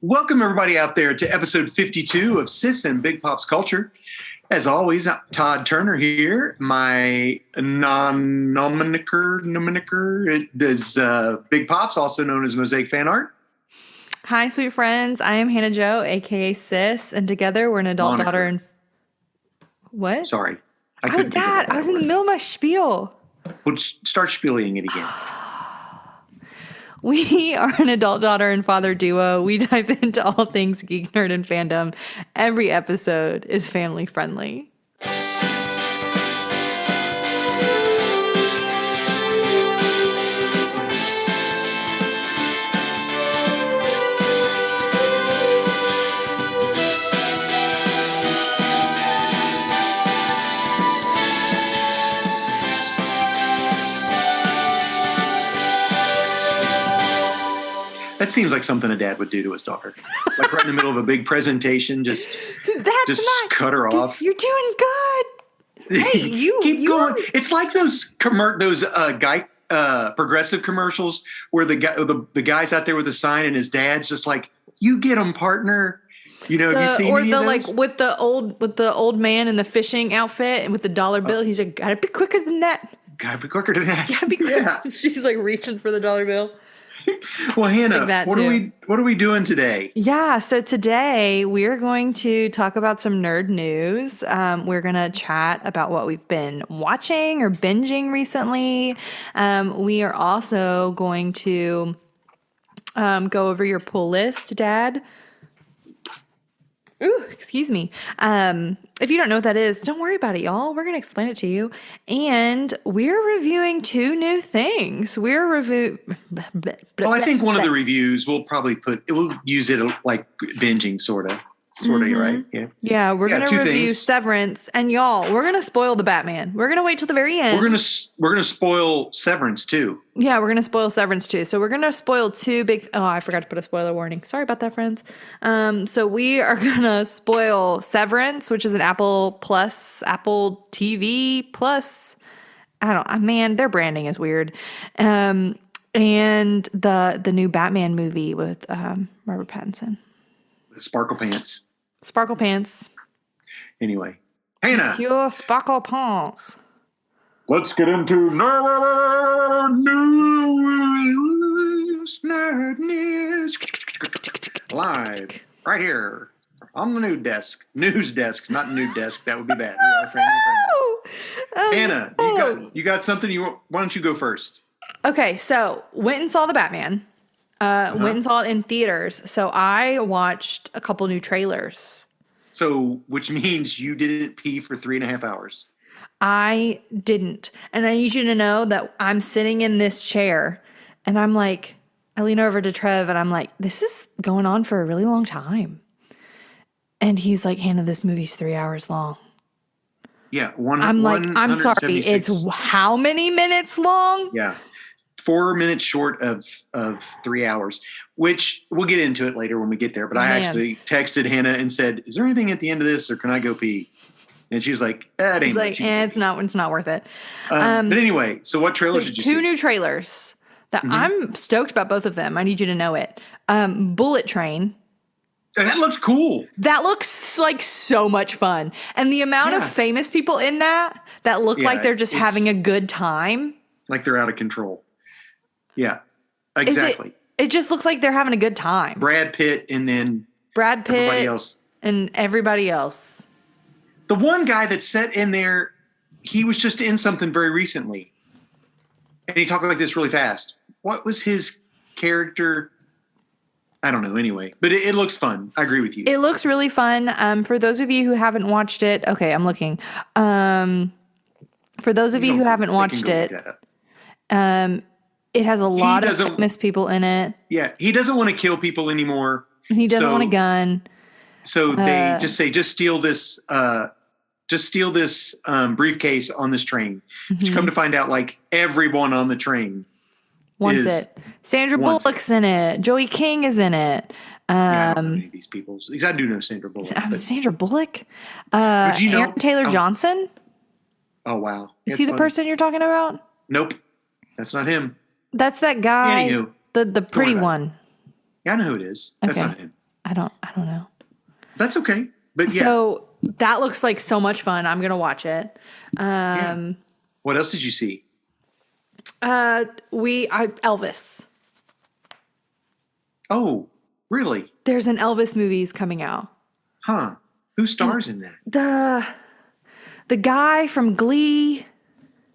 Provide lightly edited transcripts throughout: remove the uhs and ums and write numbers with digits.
Welcome, everybody out there, to episode 52 of Sis and Big Pop's Culture. As always, Todd Turner here. My nominiker is Big Pops, also known as Mosaic Fan Art. Hi, sweet friends. I am Hannah Jo, a.k.a. Sis, and together we're an adult daughter and... What? Sorry. Dad, I was in the middle of my spiel. Well, start spieling it again. We are an adult daughter and father duo. We dive into all things geek, nerd, and fandom. Every episode is family friendly. That seems like something a dad would do to his daughter. Like right in the middle of a big presentation, just cut her off. You're doing good. Hey, you keep going. It's like those progressive commercials where the guy's out there with a sign and his dad's just like, "You get him, partner." You know, have you seen any of those? Like with the old man in the fishing outfit and with the dollar bill, he's like, "Gotta be quicker than that. Gotta be quicker than that." Gotta be quicker. Yeah. She's like reaching for the dollar bill. Well, Hannah, what are we doing today? Yeah, so today we're going to talk about some nerd news. We're going to chat about what we've been watching or binging recently. We are also going to go over your pull list, Dad. Ooh, excuse me. If you don't know what that is, don't worry about it, y'all. We're going to explain it to you. And we're reviewing two new things. Well, I think one of the reviews we'll use it like binging, sort of, right? Yeah. Yeah, we're going to review Severance, and y'all, we're going to spoil the Batman. We're going to wait till the very end. We're going to spoil Severance too. Yeah, we're going to spoil Severance too. So we're going to spoil two big... Oh, I forgot to put a spoiler warning. Sorry about that, friends. So we are going to spoil Severance, which is an Apple TV Plus. Man, their branding is weird. And the new Batman movie with Robert Pattinson. Sparkle Pants. Sparkle Pants. Anyway, Hannah. It's your Sparkle Pants. Let's get into nerd news. Nerd news. Live, right here, on the nude desk. News desk, not nude desk. That would be bad. We are family friendly. Hannah, you got something why don't you go first? Okay, so went and saw the Batman. Went and saw it in theaters. So I watched a couple new trailers. So, which means you didn't pee for 3.5 hours. I didn't. And I need you to know that I'm sitting in this chair and I'm like, I lean over to Trev and I'm like, this is going on for a really long time. And he's like, Hannah, this movie's 3 hours long. Yeah. I'm like, I'm sorry. It's how many minutes long? Yeah. 4 minutes short of 3 hours, which we'll get into it later when we get there. But I actually texted Hannah and said, is there anything at the end of this or can I go pee? And she was like, it ain't much. It's not worth it. But anyway, so what trailers did you see? Two new trailers that I'm stoked about, both of them. I need you to know it. Bullet Train. That looks cool. That looks like so much fun. And the amount of famous people in that look like they're just having a good time. Like they're out of control. Yeah, exactly. It just looks like they're having a good time. Brad Pitt everybody else. And everybody else. The one guy that sat in there, he was just in something very recently. And he talked like this really fast. What was his character? I don't know anyway. But it looks fun. I agree with you. It looks really fun. For those of you who haven't watched it. Okay, I'm looking. For those of you who haven't watched it. It has a lot of famous people in it. Yeah, he doesn't want to kill people anymore. He doesn't want a gun. So they just say, just steal this briefcase on this train. Which come to find out, like everyone on the train wants it. Sandra Bullock's in it. Joey King is in it. I don't know any of these people. I do know Sandra Bullock. Sandra Bullock? Aaron Taylor Johnson? Oh, wow. Is he the person you're talking about? Nope. That's not him. That's that guy. Anywho, the pretty one. Yeah, I know who it is. That's not him. I don't know. That's okay. But yeah. So that looks like so much fun. I'm gonna watch it. Yeah. What else did you see? Elvis. Oh, really? There's an Elvis movies coming out. Huh. Who stars in that? The guy from Glee.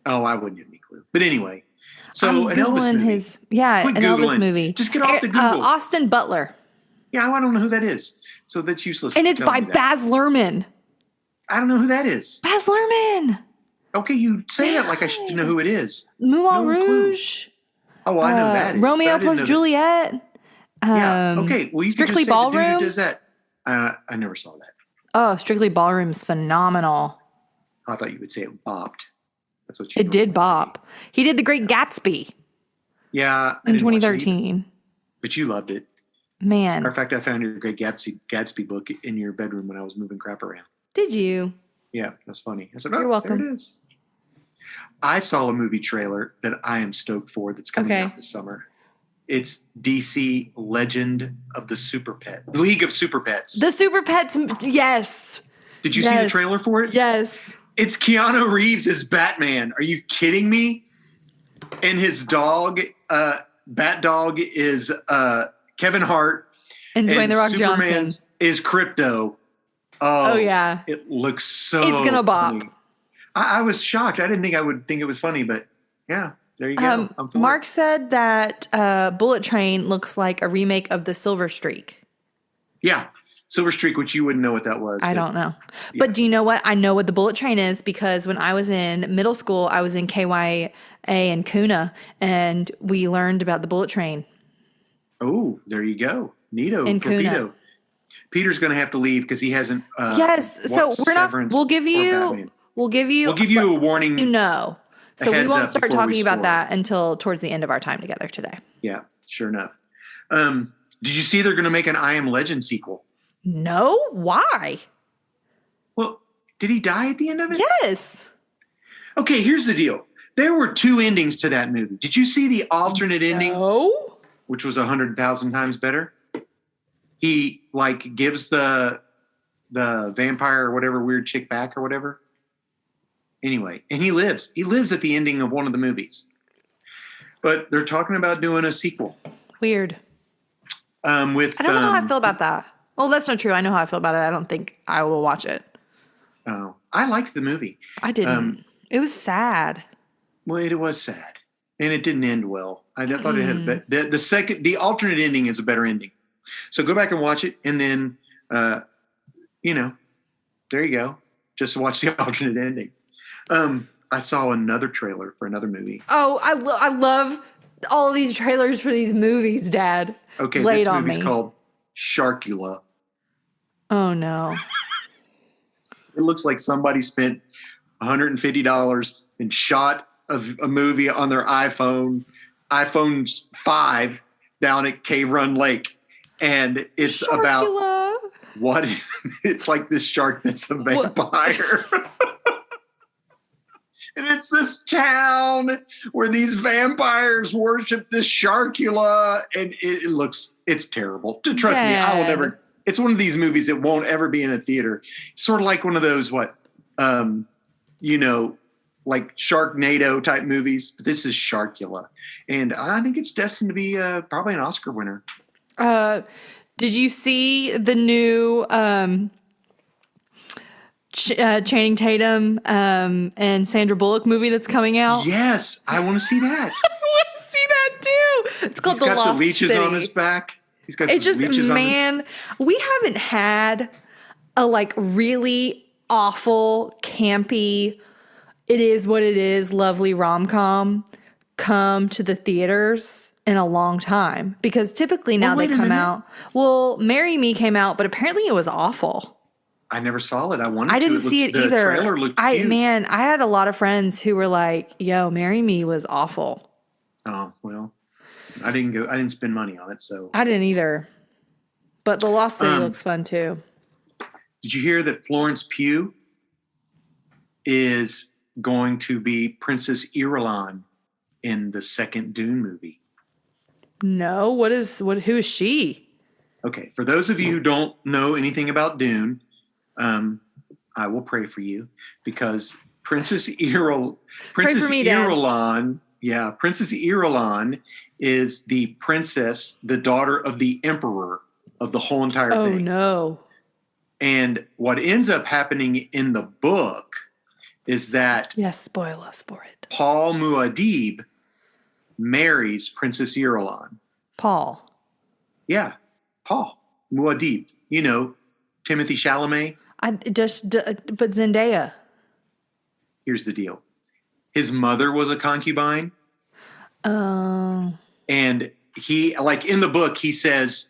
Oh, I wouldn't have any clue. But anyway, so I'm an Elvis Googling movie. his Quit an Googling. Elvis movie. Just get off the Google. Austin Butler. Yeah, I don't know who that is. So that's useless. And it's Tell by me that. Baz Luhrmann. I don't know who that is. Baz Luhrmann. Okay, you say that like I should know who it is. Moulin No clue. Rouge. Oh, well, I know that is. Romeo plus Juliet. Yeah. Okay. Well, you can Strictly just say the dude Ballroom. who does that. I never saw that. Oh, Strictly Ballroom's phenomenal. I thought you would say it bopped. That's what you. It did normally bop. say. He did The Great Gatsby Yeah. I in didn't watch it either, 2013. but you loved it. Man, Matter of fact, I found your Great Gatsby book in your bedroom when I was moving crap around. did you? Yeah, that's funny. I said, You're welcome. There it is. I saw a movie trailer that I am stoked for that's coming Okay. out this summer. It's DC Legend of the Super Pet. League of Super Pets. The Super Pets, yes. Did you see the trailer for it? Yes. It's Keanu Reeves as Batman. Are you kidding me? And his dog, Bat Dog, is Kevin Hart. And Dwayne The Rock Superman Johnson. is Crypto. Oh, yeah. It looks so It's gonna bop. funny. I was shocked. I didn't think I would think it was funny, but yeah, there you go. I'm for Mark it. said that Bullet Train looks like a remake of The Silver Streak. Yeah, Silver Streak, which you wouldn't know what that was. I but don't know. But do you know what? I know what the Bullet Train is because when I was in middle school, I was in KYA and Kuna, and we learned about the Bullet Train. Oh, there you go. Neato. In Kuna. Torpedo. Peter's going to have to leave because he hasn't. Yes. So watched we're not. Severance We'll give or you. Batman. We'll give you. We'll give you a warning. You know. So we heads won't up start before we talking about score. that until towards the end of our time together today. Yeah, sure enough. Did you see they're going to make an I Am Legend sequel? No. Why? Well, did he die at the end of it? Yes. Okay, here's the deal. There were two endings to that movie. Did you see the alternate ending, No. which was 100,000 times better? He like gives the vampire or whatever weird chick back or whatever. Anyway, and he lives. He lives at the ending of one of the movies. But they're talking about doing a sequel. Weird. With I don't know how I feel about that. Well, that's not true. I know how I feel about it. I don't think I will watch it. Oh, I liked the movie. I didn't. It was sad. Well, it was sad, and it didn't end well. I thought it had the alternate ending is a better ending. So go back and watch it, and then there you go. Just watch the alternate ending. I saw another trailer for another movie. Oh, I love all of these trailers for these movies, Dad. Okay, Lay it this on movie's me. called Sharkula. Oh no. It looks like somebody spent $150 and shot a movie on their iPhone 5 down at Cave Run Lake. And it's about Sharkula. what it's like this shark that's a vampire. And it's this town where these vampires worship this Sharkula, and it's terrible. Trust me, I will never. It's one of these movies that won't ever be in a theater. Sort of like one of those like Sharknado type movies. But this is Sharkula, and I think it's destined to be probably an Oscar winner. Did you see the new Channing Tatum and Sandra Bullock movie that's coming out? Yes, I want to see that. I want to see that too. It's called He's got The Lost the leeches City. on his back. He's got It's the just, leeches man, we haven't had a like really awful, campy, it is what it is, lovely rom-com come to the theaters in a long time. Because typically now they wait a come minute. out. Well, Marry Me came out, but apparently it was awful. I never saw it. I wanted to. I didn't see it the either. Trailer looked cute. I had a lot of friends who were like, yo, Marry Me was awful. Oh, well, I didn't go. I didn't spend money on it. So I didn't either. But The Lost City looks fun too. did you hear that Florence Pugh is going to be Princess Irulan in the second Dune movie? No, who is she? Okay, for those of you who don't know anything about Dune, I will pray for you because Pray for me, Dad. Princess Irulan is the princess, the daughter of the emperor of the whole entire Oh thing. no. And what ends up happening in the book is that Yes, spoil us for it. Paul Muad'Dib marries Princess Irulan. Paul. Yeah, Paul Muad'Dib. You know, Timothy Chalamet. But Zendaya. Here's the deal. His mother was a concubine. Oh. And he, like in the book, he says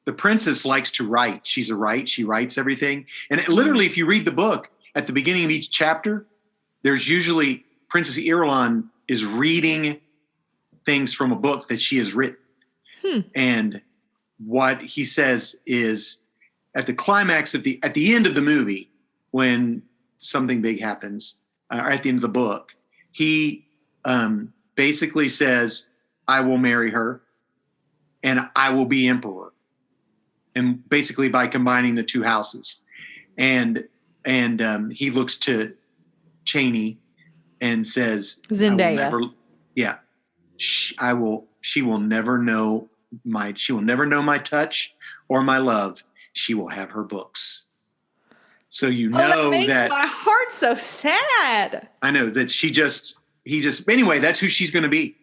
the princess likes to write. She's a write. She writes everything. And literally, if you read the book, at the beginning of each chapter, there's usually Princess Irulan is reading things from a book that she has written. And what he says is at the climax at the end of the movie, when something big happens, or at the end of the book, he basically says, I will marry her and I will be emperor. And basically by combining the two houses. And he looks to Chaney and says, Zendaya. She will never know my touch or my love. She will have her books. So that makes my heart so sad. I know that anyway, that's who she's going to be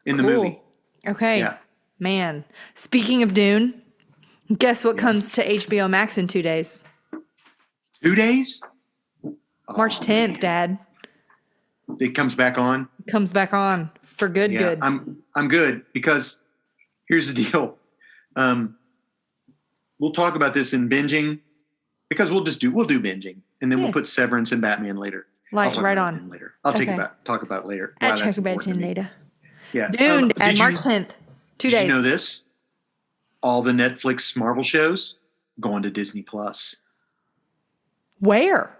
in the movie. Okay. Yeah. Man, speaking of Dune, guess what comes to HBO Max in 2 days? 2 days? March 10th, Dad. It comes back on? Comes back on for good. I'm good because here's the deal. We'll talk about this in binging because we'll do binging and then we'll put Severance and Batman later. Right on. Later. I'll talk about it later. I'll talk about it later. Yeah. Dune at March 10th. 2 days. Did you know this? All the Netflix Marvel shows going to Disney Plus. Where?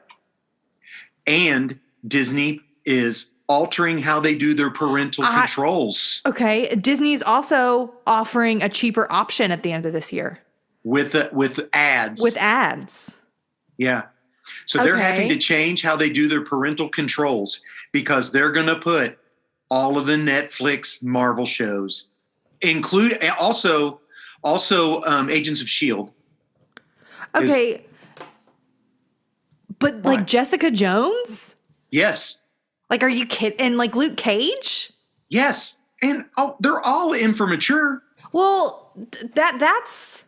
And Disney is altering how they do their parental controls. Okay. Disney's also offering a cheaper option at the end of this year. With ads. With ads. Yeah. So they're having to change how they do their parental controls because they're going to put all of the Netflix Marvel shows, include also Agents of S.H.I.E.L.D. Okay. But like Jessica Jones? Yes. Like, are you kidding? And like Luke Cage? Yes. And they're all in for mature. Well, that's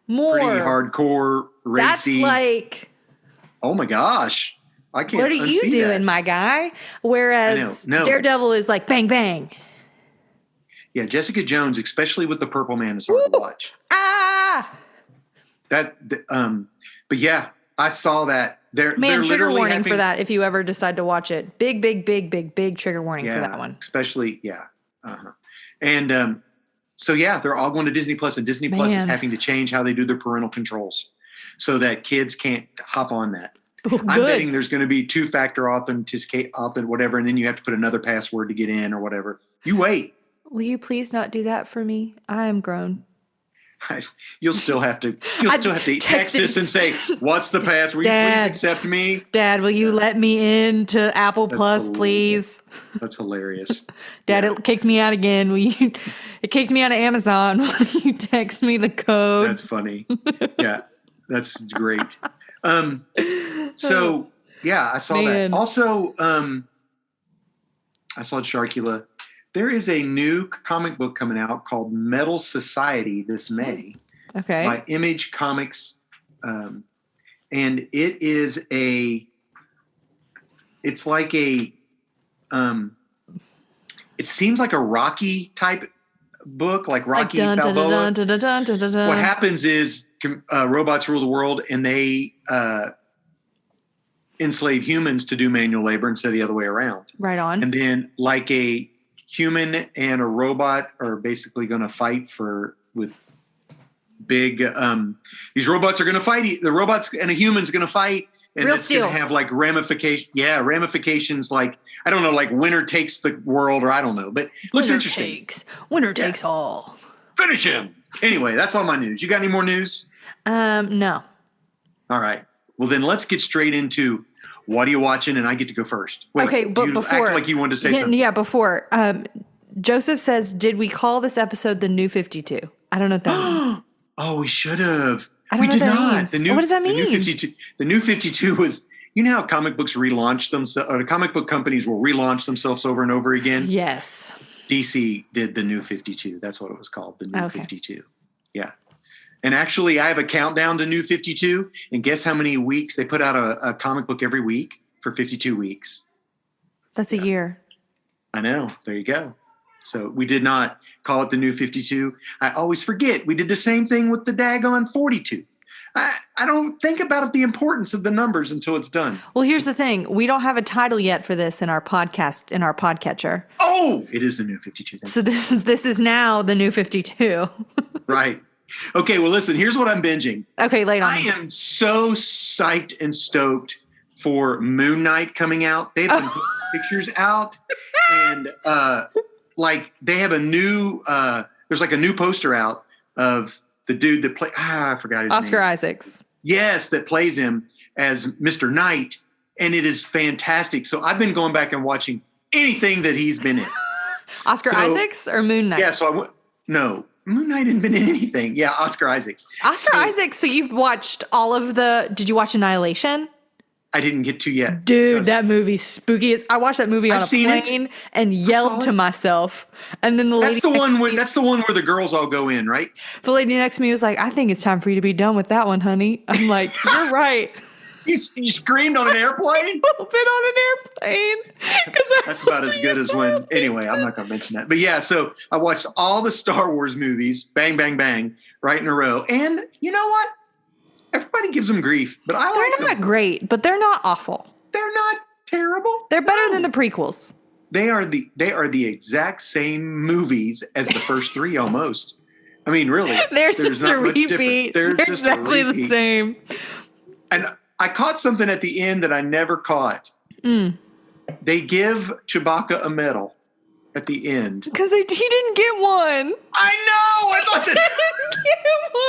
more pretty hardcore, racy. That's like, oh my gosh, I can't. What are you doing, my guy? Whereas Daredevil is like bang bang. Yeah, Jessica Jones, especially with the Purple Man, is hard to watch. But yeah, I saw that. They're trigger warning for that if you ever decide to watch it. Big trigger warning for that one. Especially, and so yeah, they're all going to Disney Plus, and Disney Plus is having to change how they do their parental controls so that kids can't hop on that. I'm betting there's going to be 2-factor authenticate whatever, and then you have to put another password to get in or whatever. You wait. Will you please not do that for me? I am grown. You'll still have to text us and say, "What's the password? Will you please accept me?" Dad, will you let me into Apple Plus, please? That's hilarious. Dad, it kicked me out again. It kicked me out of Amazon. Will you text me the code? That's funny. Yeah, that's great. So yeah, I saw that. Also, I saw Sharkula. There is a new comic book coming out called Metal Society this May. Okay. By Image Comics. And it is it's like it seems like a Rocky type book, like Rocky Balboa. What happens is robots rule the world and they enslave humans to do manual labor instead of the other way around. Right on. And then like a human and a robot are basically going to fight with big these robots are going to fight, the robots and a human's going to fight, and it's going to have like ramifications like, I don't know, like winner takes the world, or I don't know, but it looks interesting. Winner takes all. Finish him. Anyway, that's all my news. You got any more news? No. All right. Well, then let's get straight into what are you watching, and I get to go first. Wait, Okay, but you before, act like you wanted to say something. Yeah, before. Joseph says, "Did we call this episode the New 52?" I don't know what that means. Oh, we should have. I don't We know did what that not. means. What does that mean? The new 52 was. You know how comic books relaunch themselves, or the comic book companies will relaunch themselves over and over again? Yes. DC did the New 52. That's what it was called, the New 52. Yeah. And actually, I have a countdown to New 52. And guess how many weeks? They put out a comic book every week for 52 weeks. That's a year. I know. There you go. So we did not call it the New 52. I always forget. We did the same thing with the daggone 42. I don't think about the importance of the numbers until it's done. Well, here's the thing. We don't have a title yet for this in our podcast, in our podcatcher. Oh, it is the New 52. So this is now the New 52. Right. Okay, well, listen, here's what I'm binging. Okay, late on. I am so psyched and stoked for Moon Knight coming out. They've been putting pictures out, and like they have a new there's like a new poster out of the dude that I forgot his name. Oscar Isaacs. Yes, that plays him as Mr. Knight, and it is fantastic. So I've been going back and watching anything that he's been in. Oscar Isaacs or Moon Knight? Yeah, so no, Moon Knight hadn't been in anything. Yeah, Oscar Isaacs. Isaacs. So you've watched all of did you watch Annihilation? I didn't get to yet. Dude, that movie's spooky. I watched that movie on a plane and yelled to myself. And then the lady that's the one where the girls all go in, right? The lady next to me was like, "I think it's time for you to be done with that one, honey." I'm like, "You're right." You screamed on an airplane? A little bit on an airplane. That's about as good as when. Anyway, I'm not going to mention that. But yeah, so I watched all the Star Wars movies, bang, bang, bang, right in a row. And you know what? Everybody gives them grief, but they're not great, but they're not awful. They're not terrible. They're better than the prequels. They are the exact same movies as the first three, almost. I mean, really, there's not a much repeat. difference. They're exactly the same. And I caught something at the end that I never caught. They give Chewbacca a medal at the end because he didn't get one. I know. I thought he didn't get one.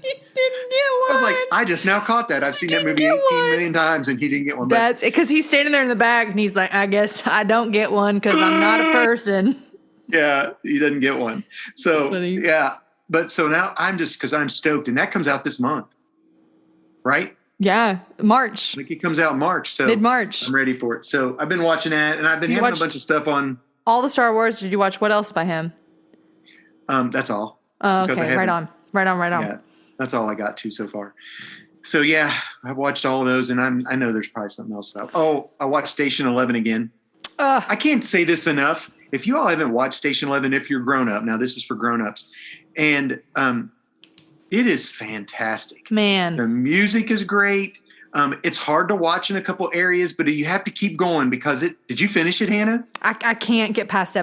He didn't get one. I was like, I just now caught that. I've seen that movie 18 million times, and he didn't get one. That's because he's standing there in the back, and he's like, I guess I don't get one because I'm not a person. Yeah, he doesn't get one. So yeah, but so now I'm just because I'm stoked, and that comes out this month, right? Yeah, March. Like it comes out in March, so mid-March. I'm ready for it. So I've been watching that, and I've been having a bunch of stuff on. All the Star Wars. Did you watch what else by him? That's all. Oh, okay. Right on. Yeah, that's all I got to so far. So yeah, I've watched all of those, and I know there's probably something else about. Oh, I watched Station 11 again. I can't say this enough. If you all haven't watched Station 11, if you're grown up, now this is for grown-ups, and it is fantastic. Man, the music is great. It's hard to watch in a couple areas, but you have to keep going because did you finish it, Hannah? I can't get past I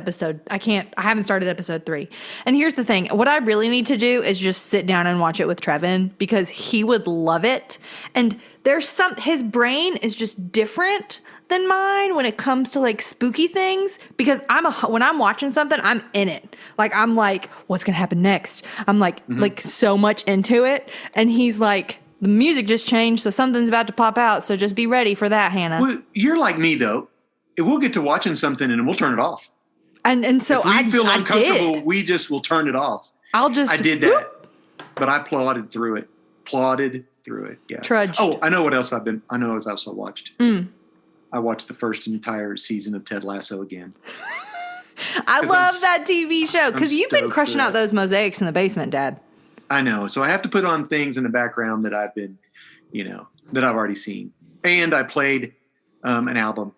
haven't started episode 3. And here's the thing. What I really need to do is just sit down and watch it with Trevin because he would love it. And his brain is just different than mine when it comes to like spooky things because when I'm watching something, I'm in it. Like, I'm like, what's going to happen next? I'm like so much into it. And he's like, the music just changed, so something's about to pop out. So just be ready for that, Hannah. Well, you're like me, though. We'll get to watching something and we'll turn it off. And so if we feel uncomfortable, we just will turn it off. I did that, but I plodded through it. Yeah. Trudged. Oh, I know what else I watched. I watched the first entire season of Ted Lasso again. I love that TV show because you've been crushing out those mosaics in the basement, Dad. I know. So I have to put on things in the background that I've been, that I've already seen. And I played an album.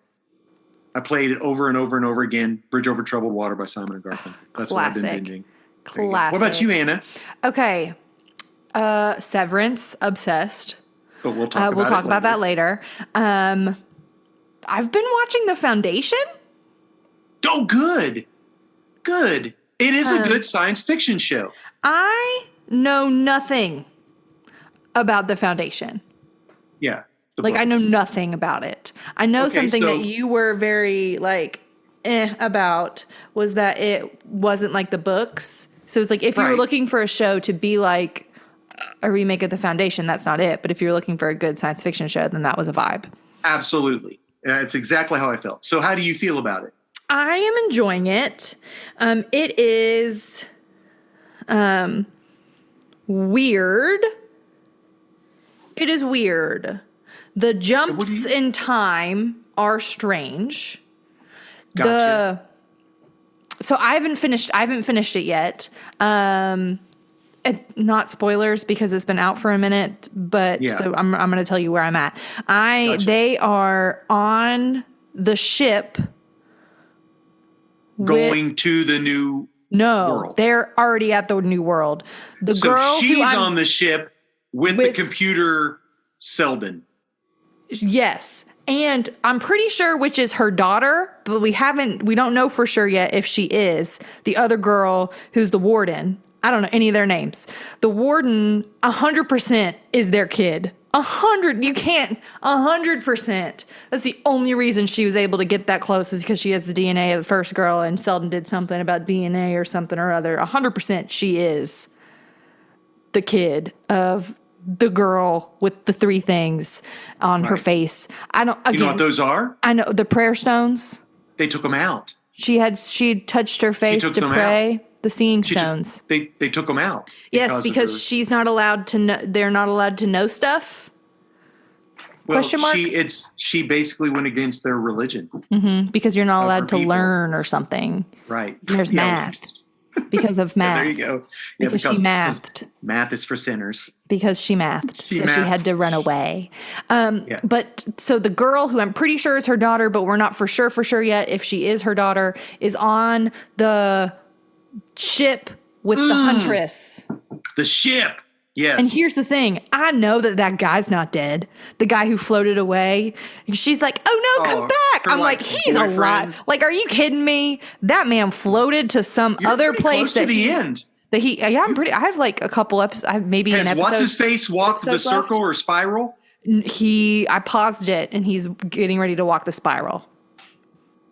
I played it over and over and over again. Bridge Over Troubled Water by Simon & Garfunkel. That's what I've been binging. Classic. What about you, Anna? Okay. Severance, obsessed. But we'll talk about that later. I've been watching The Foundation. Oh, good. Good. It is a good science fiction show. I know nothing about The Foundation. Yeah. I know nothing about it. I know something that you were very about was that it wasn't like the books. So it's like if you were Right. looking for a show to be like a remake of The Foundation, that's not it. But if you're looking for a good science fiction show, then that was a vibe. Absolutely. It's exactly how I felt. So how do you feel about it? I am enjoying it. It is weird. It is weird. The jumps in time are strange. Gotcha. So I haven't finished it yet. Not spoilers because it's been out for a minute, but Yeah. so I'm going to tell you where I'm at. Gotcha. They are on the ship Going to the new world. they're already at the new world. The So girl she's who I'm, on the ship with the computer Selden. yes. And I'm pretty sure which is her daughter, but we don't know for sure yet if she is the other girl who's the warden. I don't know any of their names. The warden 100% is their kid. 100%. That's the only reason she was able to get that close is because she has the DNA of the first girl and Selden did something about DNA or something or other. 100% she is the kid of the girl with the 3 things on her face. I don't. Again, You know what those are? I know the prayer stones. They took them out. She touched her face took to them pray. The seeing stones. They took them out. Yes, because of she's not allowed to know. They're not allowed to know stuff. well, question mark? she basically went against their religion. Because you're not allowed to people. learn or something. Right. There's Yeah. math. Because of math. Yeah, there you go. Yeah, Because she mathed. Math is for sinners. Because she mathed. She So she mathed. had to run away. Yeah. But so the girl who I'm pretty sure is her daughter, but we're not for sure yet if she is her daughter, is on the ship with the huntress. The ship. Yes. And here's the thing. I know that guy's not dead. The guy who floated away. She's like, oh no, come back. her, I'm like, he's alive. boyfriend. Like, are you kidding me? That man floated to some You're other pretty place close to the end. I have like a couple episodes, maybe an episode. What's his face walked the episodes circle left. or spiral? I paused it and he's getting ready to walk the spiral.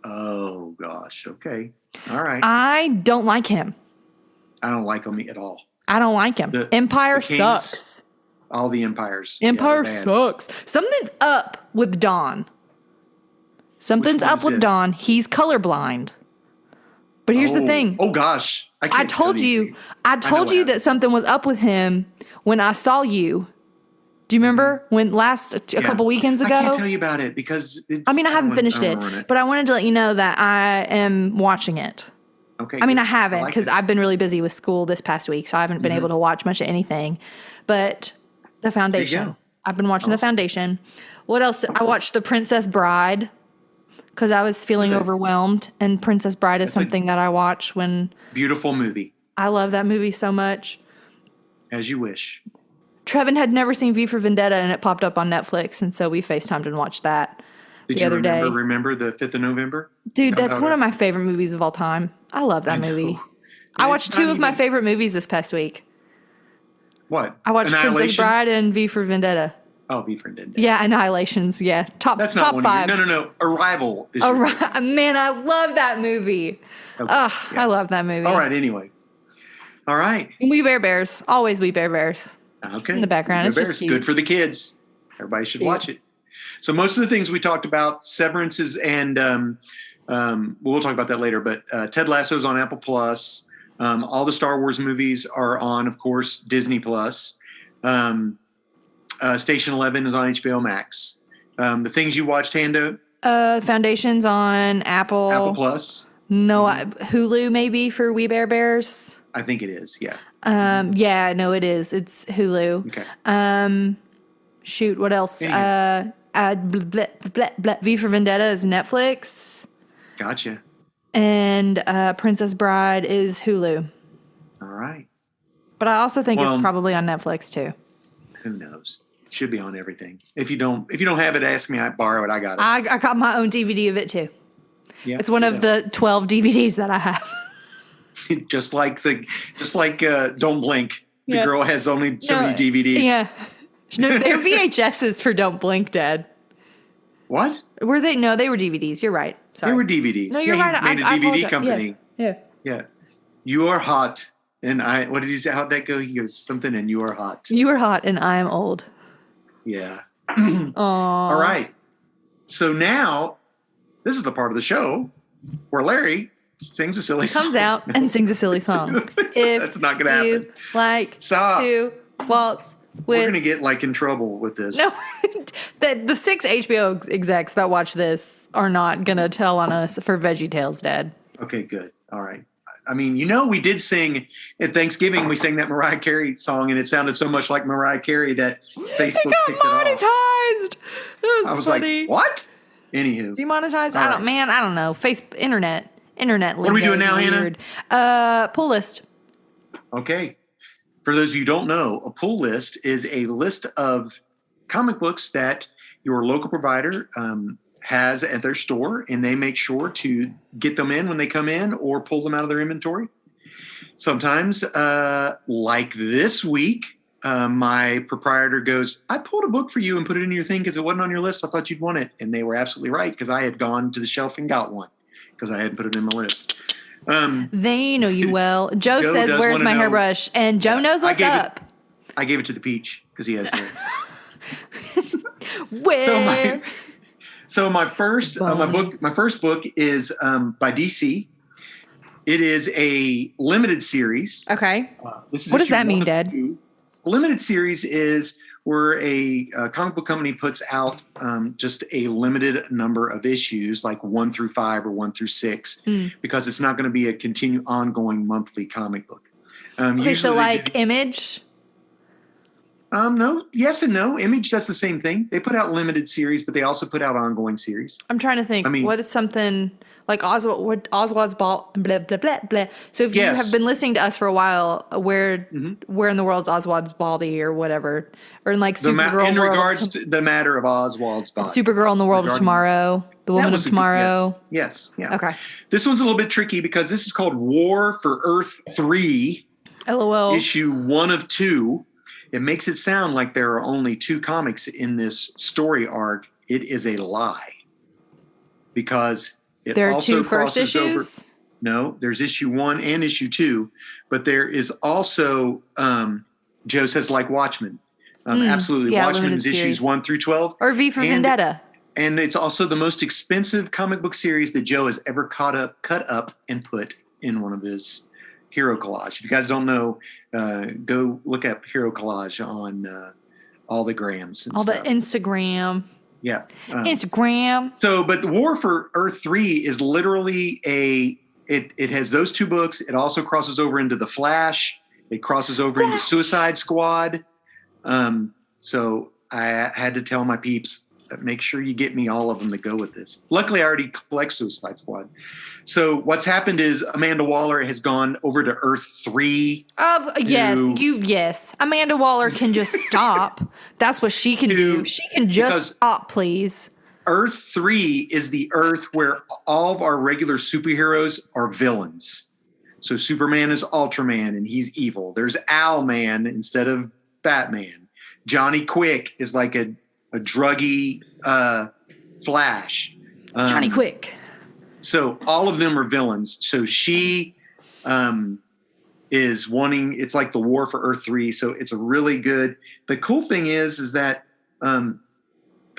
Oh gosh. Okay. All right. I don't like him. I don't like him at all. I don't like him. Empire the Kings, sucks. All the empires. Empire they're bad. sucks. Something's up with Dawn. Something's Which one up is with this? Dawn. He's colorblind. But here's the thing. Oh gosh. I can't told tell you that happened. something was up with him when I saw you. Do you remember when a couple weekends ago? I can't tell you about it because it's, I mean, I haven't finished I it, don't wanna ruin it. but I wanted to let you know that I am watching it. Okay. I mean, good. I haven't like because it. I've been really busy with school this past week, so I haven't been able to watch much of anything. But The Foundation. go. I've been watching The Foundation. What else? I watched The Princess Bride because I was feeling Okay. overwhelmed, and Princess Bride is something that I watch when Beautiful movie. I love that movie so much. As you wish. Trevin had never seen V for Vendetta, and it popped up on Netflix, and so we FaceTimed and watched that Did the you other day. remember the 5th of November? Dude, that's Gunpowder? one of my favorite movies of all time. I love that movie. know. I It's watched not 2 of my even- favorite movies this past week. What? I watched Princess Annihilation? Bride and V for Vendetta. Oh, V for Vendetta. Yeah, Annihilations. Yeah, top That's not top one 5. of your, no. Arrival. Is All your- right, man, I love that movie. Okay, Ugh, yeah. I love that movie. All right. Anyway. All right. We Bear Bears. Always We Bear Bears. Okay. in the background. Good It's just Bears. cute. Good for the kids. Everybody should Cute. watch it. So most of the things we talked about, Severances and we'll talk about that later. But Ted Lasso's on Apple Plus. All the Star Wars movies are on, of course, Disney Plus. Station 11 is on HBO Max. The things you watched, Hando, Foundations on Apple. Apple Plus. No, Hulu maybe for We Bear Bears. I think it is. Yeah. Yeah, no, it is. It's Hulu. Okay. Shoot, what else? Anyway. V for Vendetta is Netflix, Gotcha. and Princess Bride is Hulu. All right. But I also think Well, it's probably on Netflix too. Who knows? Should be on everything. If you don't have it, ask me. I borrow it. I got it. I got my own DVD of it too. Yeah, It's one of the 12 DVDs that I have. just like Don't Blink. The Yeah. girl has only so many DVDs. Yeah. No, they're VHSs for Don't Blink, Dad. What? Were they? No, they were DVDs. You're right. Sorry. They were DVDs. No, you're Yeah, right. he made a I DVD apologize. company. Yeah. Yeah. You are hot And what did he say? How'd that go? He goes, something, and you are hot. You are hot and I am old. Yeah. Aww. All right. So now, this is the part of the show where Larry sings a silly song. Comes out and sings a silly song. If That's not going to happen. You like Stop. to waltz with... We're going to get in trouble with this. No, the 6 HBO execs that watch this are not going to tell on us for VeggieTales, Dad. Okay, good. All right. I mean, we did sing at Thanksgiving. We sang that Mariah Carey song, and it sounded so much like Mariah Carey that Facebook It got monetized. I was funny. Like, what? Anywho. Demonetized? I don't know. Internet. What are we doing now, weird. Hannah? Pull list. Okay. For those of you who don't know, a pull list is a list of comic books that your local provider has at their store, and they make sure to get them in when they come in or pull them out of their inventory. Sometimes, like this week, my proprietor goes, I pulled a book for you and put it in your thing because it wasn't on your list. I thought you'd want it. And they were absolutely right because I had gone to the shelf and got one because I hadn't put it in my list. They know you well. Joe says, where's my hairbrush? And Joe knows what's up. I gave it to the Peach because he has hair. Where? So my first book is by DC. It is a limited series. Okay. What does that mean, Dad? A limited series is where a comic book company puts out just a limited number of issues, like 1 through 5 or 1 through 6, because it's not going to be a ongoing monthly comic book. Okay, so like Image? No, yes and no. Image does the same thing. They put out limited series, but they also put out ongoing series. I'm trying to think. What is something like Oswald's Ball? Blah blah blah blah. So if you have been listening to us for a while, where in the world's Oswald's Baldy or whatever, or in like Supergirl in regards to the matter of Oswald's Baldy, Supergirl in the World of Tomorrow, the Woman of Tomorrow. Yes. Okay. This one's a little bit tricky because this is called War for Earth 3. LOL. Issue 1 of 2. It makes it sound like there are only 2 comics in this story arc. It is a lie. Because there are 2 first issues? No, there's issue 1 and issue 2. But there is also, Joe says, like Watchmen. Absolutely. Yeah, Watchmen is issues 1 through 12. Or V for Vendetta. And it's also the most expensive comic book series that Joe has ever cut up and put in one of his Hero Collage. If you guys don't know, go look up Hero Collage on all the grams and stuff. The Instagram. Yeah. Instagram. So, but the War for Earth 3 is literally it has those 2 books. It also crosses over into The Flash. It crosses over into Suicide Squad. So I had to tell my peeps, make sure you get me all of them to go with this. Luckily, I already collect Suicide Squad. So what's happened is Amanda Waller has gone over to Earth 3. Yes. Amanda Waller can just stop. That's what she can do. She can just stop, please. Earth 3 is the Earth where all of our regular superheroes are villains. So Superman is Ultraman and he's evil. There's Owlman instead of Batman. Johnny Quick is like a druggy Flash. Johnny Quick. So all of them are villains. So she is wanting, it's like the War for Earth 3. So it's a really good, the cool thing is that the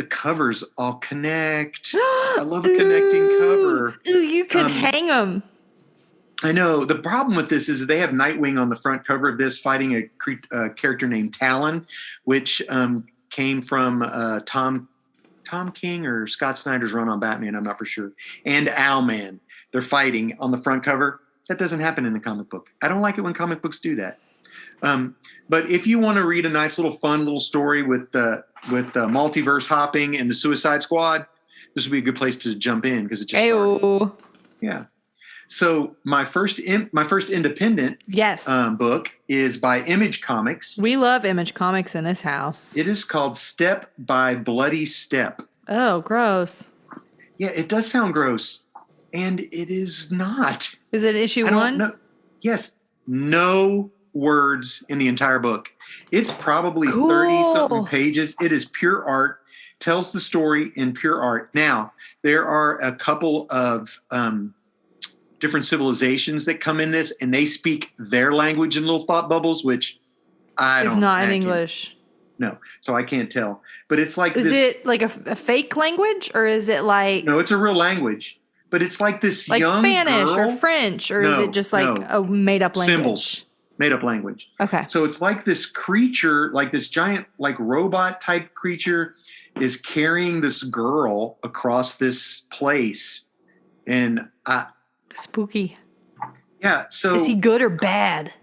covers all connect. I love a connecting cover. Ooh, you could hang them. I know. The problem with this is they have Nightwing on the front cover of this fighting a character named Talon, which came from Tom King or Scott Snyder's run on Batman, I'm not for sure, and Owlman. They're fighting on the front cover. That doesn't happen in the comic book. I don't like it when comic books do that. But if you want to read a nice little fun little story with multiverse hopping and the Suicide Squad, this would be a good place to jump in because it just started. Yeah. So my first independent book is by Image Comics. We love Image Comics in this house. It is called Step by Bloody Step. Oh, gross. Yeah, it does sound gross. And it is not. Is it issue 1? No. Yes. No words in the entire book. It's probably 30-something pages. It is pure art. Tells the story in pure art. Now, there are a couple of different civilizations that come in this, and they speak their language in little thought bubbles, which It's not in English. No, so I can't tell. But it's like Is it like a fake language, or is it like no, it's a real language. But it's like this like young Spanish girl. or French, or is it just like a made up language? Symbols, made up language. Okay. So it's like this creature, like this giant, like robot type creature, is carrying this girl across this place, and spooky. Yeah. So is he good or bad?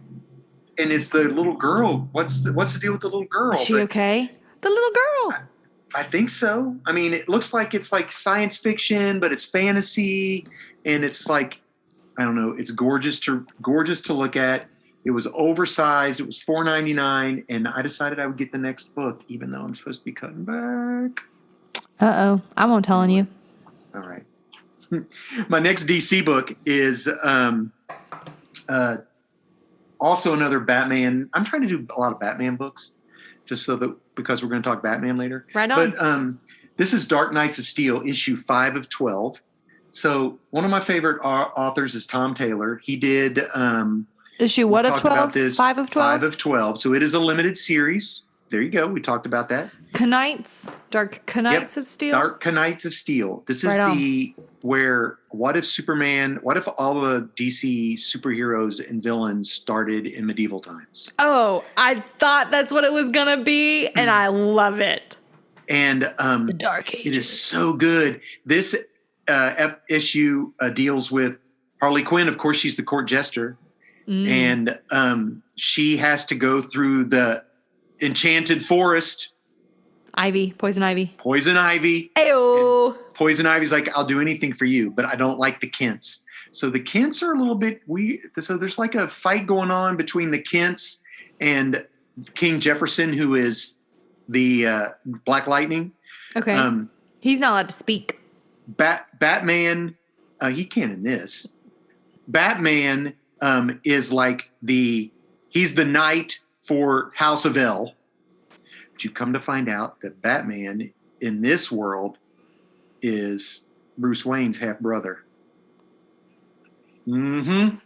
And it's the little girl. What's the deal with the little girl? Is she okay? The little girl. I think so. I mean, it looks like it's like science fiction, but it's fantasy, and it's like, I don't know. It's gorgeous to look at. It was oversized. It was $4.99, and I decided I would get the next book, even though I'm supposed to be cutting back. I won't tell on you. All right. My next DC book is also another Batman. I'm trying to do a lot of Batman books, just so that because we're going to talk Batman later. Right on. But this is Dark Knights of Steel, issue 5 of 12. So one of my favorite authors is Tom Taylor. He did issue what of 12? 5 of 12? 5 of 12. So it is a limited series. There you go. We talked about that. Dark Knights of Steel. Dark Knights of Steel. This is where what if all the DC superheroes and villains started in medieval times? Oh, I thought that's what it was going to be, and I love it. And the Dark Ages. It is so good. This issue deals with Harley Quinn. Of course, she's the court jester. And she has to go through the enchanted forest. Poison ivy. Ayo. Poison ivy's like, I'll do anything for you, but I don't like the Kents. So the Kents are a little bit weird. So there's like a fight going on between the Kents and King Jefferson, who is the Black Lightning. Okay. He's not allowed to speak. Batman, he can in this. Batman is like he's the knight for House of L. But you come to find out that Batman in this world is Bruce Wayne's half brother. And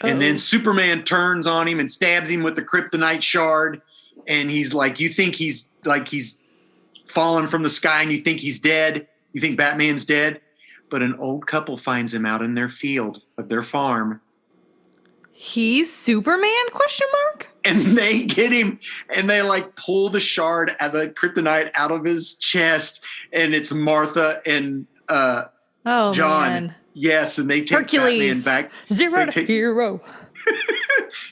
then Superman turns on him and stabs him with the kryptonite shard. And he's like, you think he's fallen from the sky and you think he's dead. You think Batman's dead. But an old couple finds him out in their field of their farm. He's Superman? ? And they get him, and they like pull the shard of the kryptonite out of his chest, and it's Martha and John. Man. Yes, and they take Hercules. Batman back. Zero to hero.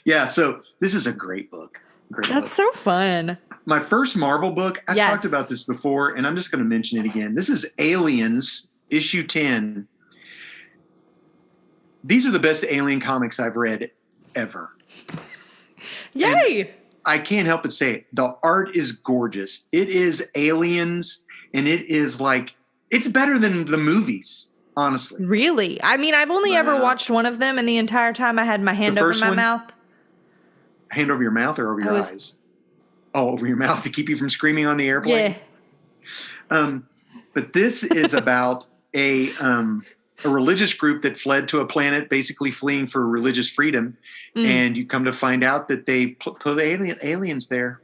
Yeah, so this is a great book. That's so fun. My first Marvel book, I've talked about this before, and I'm just going to mention it again. This is Aliens, issue 10. These are the best Alien comics I've read ever. Yay! And I can't help but say it. The art is gorgeous. It is Aliens, and it is like, it's better than the movies, honestly. Really? I mean, I've only ever watched one of them, and the entire time I had my hand over my mouth. Hand over your mouth or over your eyes? Oh, over your mouth to keep you from screaming on the airplane? Yeah. But this is about a religious group that fled to a planet, basically fleeing for religious freedom. And you come to find out that they put aliens there.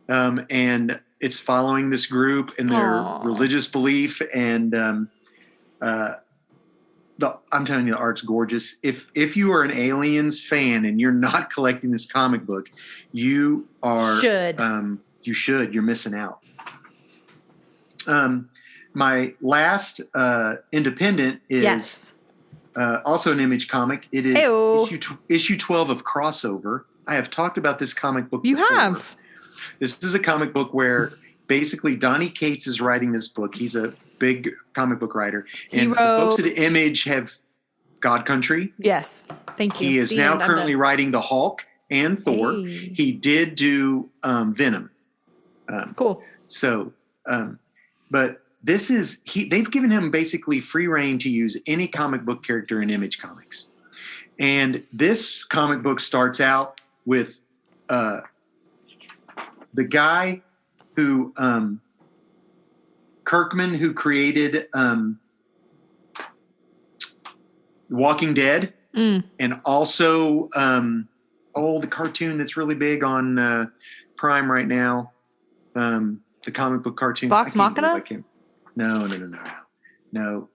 And it's following this group and their religious belief. And I'm telling you, the art's gorgeous. If you are an Aliens fan and you're not collecting this comic book, you should. You're missing out. My last independent is also an Image comic. It is issue 12 of Crossover. I have talked about this comic book before. You have. This is a comic book where basically Donnie Cates is writing this book. He's a big comic book writer. And the folks at Image have God Country. Yes. Thank you. He is now currently writing the Hulk and Thor. Hey. He did do Venom. Cool. So, but this is they've given him basically free reign to use any comic book character in Image Comics. And this comic book starts out with the guy who Kirkman, who created Walking Dead, and also the cartoon that's really big on Prime right now. The comic book cartoon. Vox Machina? No.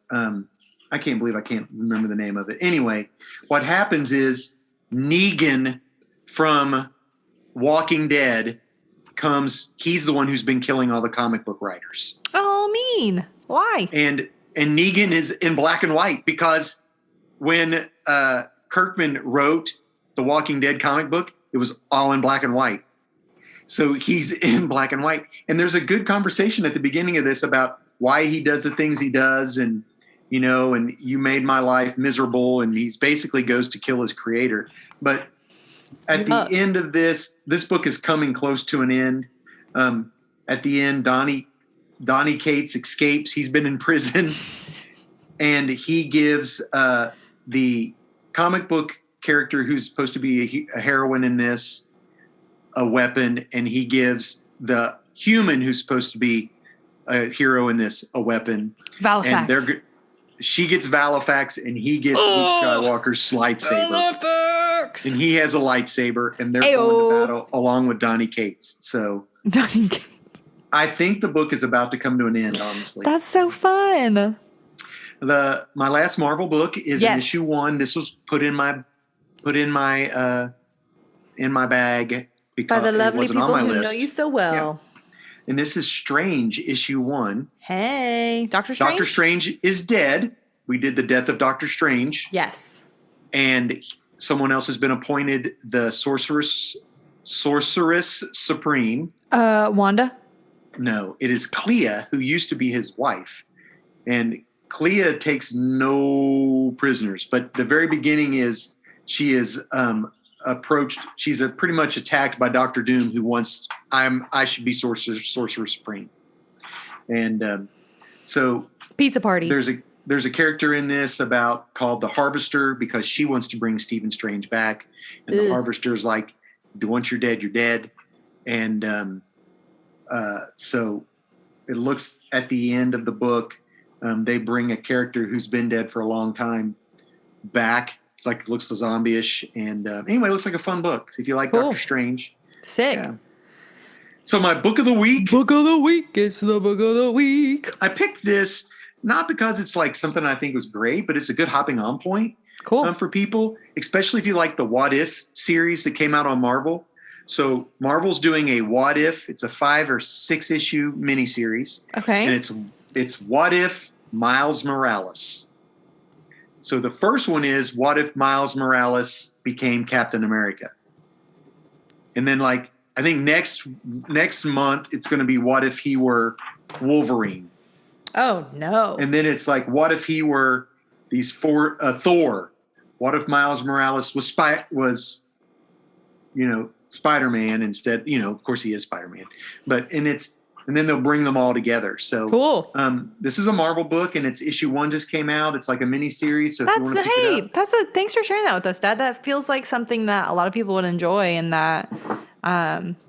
I can't believe I can't remember the name of it. Anyway, what happens is Negan from Walking Dead he's the one who's been killing all the comic book writers. Oh, mean. Why? And Negan is in black and white because when Kirkman wrote the Walking Dead comic book, it was all in black and white. So he's in black and white. And there's a good conversation at the beginning of this about why he does the things he does, and and you made my life miserable, and he's basically goes to kill his creator. But at the end of this book is coming close to an end. At the end, Donnie Cates escapes. He's been in prison, and he gives the comic book character who's supposed to be a heroine in this a weapon, and he gives the human who's supposed to be a hero in this a weapon. Valifax. And she gets Valifax, and he gets Luke Skywalker's lightsaber. Valifax! And he has a lightsaber, and they're going to battle along with Donnie Cates. So Donnie Cates. I think the book is about to come to an end, honestly. That's so fun. My last Marvel book is in issue 1. This was put in my bag because by the lovely it wasn't people on my who list. know you so well. Yeah. And this is Strange, issue 1. Hey, Doctor Strange. Doctor Strange is dead. We did the death of Doctor Strange. Yes. And someone else has been appointed the Sorceress Supreme. Wanda? No, it is Clea, who used to be his wife. And Clea takes no prisoners. But the very beginning is she is approached. She's pretty much attacked by Doctor Doom, who wants I should be Sorcerer Supreme. And so pizza party. There's a character in this called the Harvester, because she wants to bring Stephen Strange back, and the Harvester's like, once you're dead, you're dead. And so it looks at the end of the book, they bring a character who's been dead for a long time back. It's like, it looks zombie-ish. And anyway, it looks like a fun book if you like Doctor Strange. Sick. Yeah. So my book of the week. Book of the week. It's the book of the week. I picked this not because it's like something I think was great, but it's a good hopping on point. Cool. For people, especially if you like the What If series that came out on Marvel. So Marvel's doing a What If. It's a 5 or 6 issue miniseries. Okay. And it's What If Miles Morales. So the first one is, what if Miles Morales became Captain America? And then, like, I think next month it's going to be, what if he were Wolverine? Oh no! And then it's like, what if he were Thor? What if Miles Morales was Spider-Man instead? Of course he is Spider-Man, and then they'll bring them all together. So cool. This is a Marvel book, and it's issue 1 just came out. It's like a mini series. So thanks for sharing that with us, Dad. That feels like something that a lot of people would enjoy, and that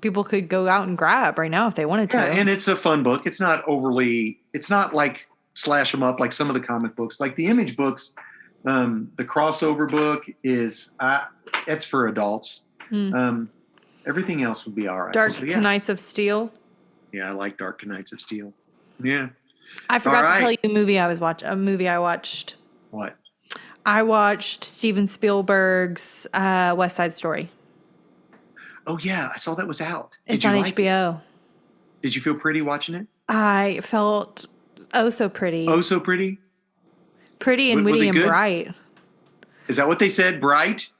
people could go out and grab right now if they wanted to. Yeah, and it's a fun book. It's not like slash them up like some of the comic books, like the Image books. The crossover book is it's for adults. Everything else would be all right. Dark Knights of Steel. Yeah, I like Dark Knights of Steel. Yeah. I forgot to tell you a movie I watched. What? I watched Steven Spielberg's West Side Story. Oh, yeah. I saw that was out. It's on HBO. Did you feel pretty watching it? I felt so pretty. Oh, so pretty? Pretty and witty and bright. Is that what they said? Bright?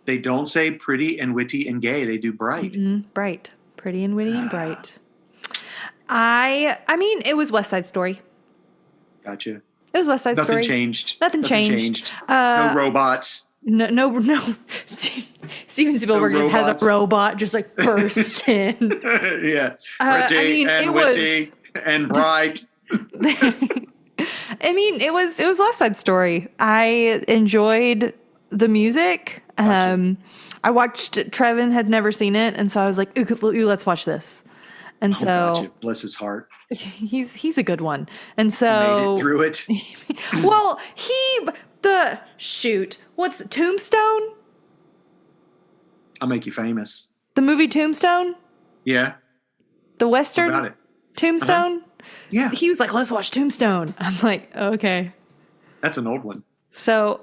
They don't say pretty and witty and gay. They do bright. Mm-hmm. Bright. Pretty and witty and bright. I mean, it was West Side Story. Gotcha. It was West Side Story. Nothing changed. No robots. No. Steven Spielberg just has a robot just like burst in. Yeah. Pretty and witty and bright. I mean, it was West Side Story. I enjoyed the music. Gotcha. I watched. Trevin had never seen it, and so I was like, "Ooh, let's watch this." And gotcha. Bless his heart. He's a good one, and so made it through it. Well, What's Tombstone? I'll make you famous. The movie Tombstone? Yeah. The Western About it. Tombstone? Yeah. He was like, let's watch Tombstone. I'm like, okay. That's an old one. So,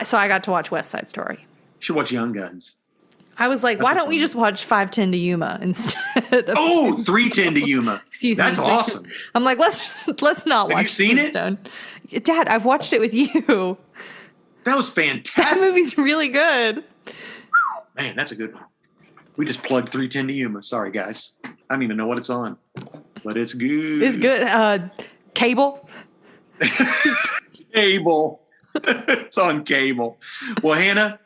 so I got to watch West Side Story. You should watch Young Guns. I was like, That's why a don't fun we one. just watch 510 to Yuma instead of Oh, Tombstone? 310 to Yuma. Excuse me. That's awesome. I'm like, let's not Have watch you seen Tombstone. Dad, I've watched it with you. That was That fantastic. movie's really good. Man, that's a good one. We just plugged 310 to Yuma. Sorry, guys. I don't even know what it's on, but it's good. It's good. Cable. Cable. It's on cable. Well, Hannah,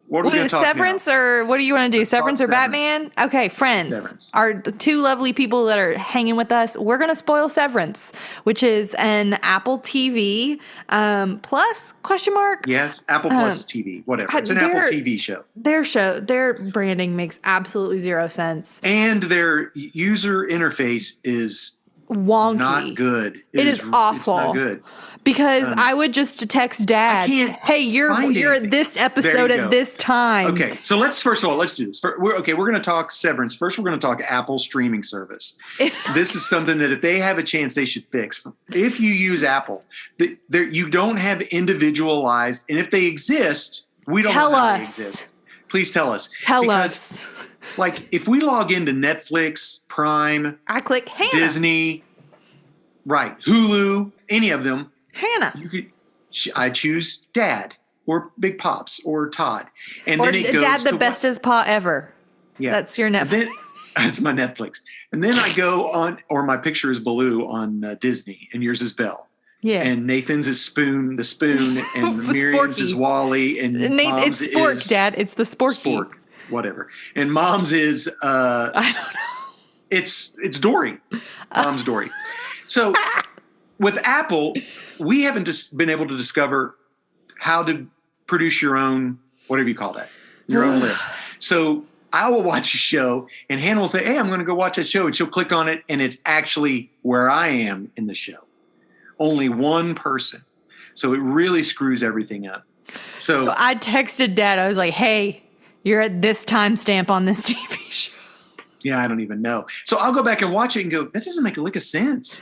what are we going to talk Severance now? or what do you want to do? Let's talk Severance or Severance. Batman? Okay, Friends. Severance. Our two lovely people that are hanging with us. We're going to spoil Severance, which is an Apple TV plus question mark. Yes, Apple Plus TV, whatever. It's an they're- Apple TV show. Their branding makes absolutely zero sense. And their user interface is Wonky. not good. It is awful. It's not good. Because I would just text Dad, I can't "Hey, you're find at anything." this There episode you at go. this time." Okay, so first of all, let's do this. We're going to talk Severance. First, we're going to talk Apple streaming service. It's This is something that if they have a chance, they should fix. If you use Apple, you don't have individualized, and if they exist, we don't Tell know how they us. exist. Please tell us. Tell Because, us. Like, if we log into Netflix, Prime, I click Hannah. Disney, right, Hulu, any of them, Hannah. I choose Dad or Big Pops or Todd, and Or then it goes Dad, the to bestest pa ever. Yeah. That's your And Netflix. then, that's my Netflix. And then I go on, or my picture is Baloo on Disney, and yours is Belle. Yeah. And Nathan's is the spoon, and Miriam's Sporky. is Wally, and Mom's it's Spork, is Dad. It's the Sporky. Spork, whatever. And Mom's is I don't know. it's Dory. Mom's Dory. So with Apple, we haven't just been able to discover how to produce your own, whatever you call that, your own list. So I will watch a show, and Hannah will say, "Hey, I'm going to go watch that show," and she'll click on it, and it's actually where I am in the show. Only one person. So it really screws everything up. So I texted Dad. I was like, "Hey, you're at this timestamp on this TV show." Yeah, I don't even know. So I'll go back and watch it and go, that doesn't make a lick of sense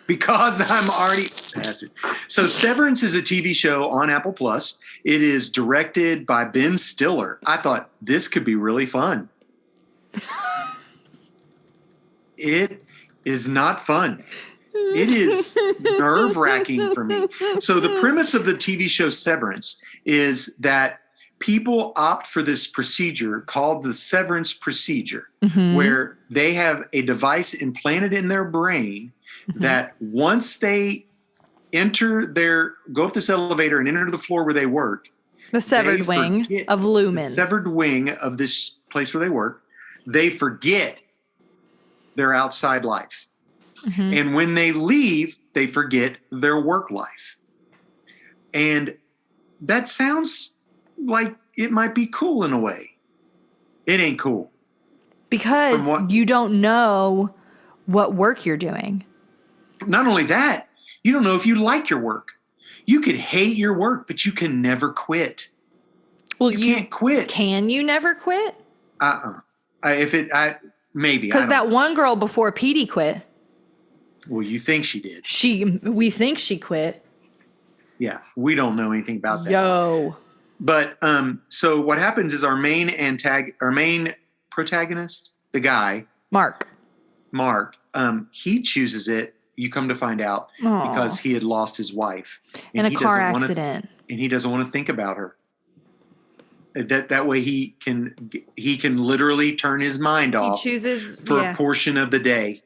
because I'm already past it. So Severance is a TV show on Apple Plus. It is directed by Ben Stiller. I thought this could be really fun. It is not fun. It is nerve-wracking for me. So the premise of the TV show Severance is that people opt for this procedure called the severance procedure, where they have a device implanted in their brain that once they go up this elevator and enter the floor where they work, The severed they wing forget- of Lumen. the severed wing of this place where they work, they forget their outside life. And when they leave, they forget their work life. And that sounds like it might be cool in a way. It ain't cool. Because From what- you don't know what work you're doing. Not only that, you don't know if you like your work. You could hate your work, but you can never quit. Well, You can't quit. Can you never quit? Maybe. Because that one girl before Petey quit, Well, you think she did. we think she quit. Yeah. We don't know anything about that. Yo. But so what happens is our main protagonist, the guy, Mark. Mark, he chooses it. You come to find out Aw. because he had lost his wife In a he car doesn't wanna- accident. and he doesn't want to think about her. That way he can literally turn his mind He off chooses for a portion of the day.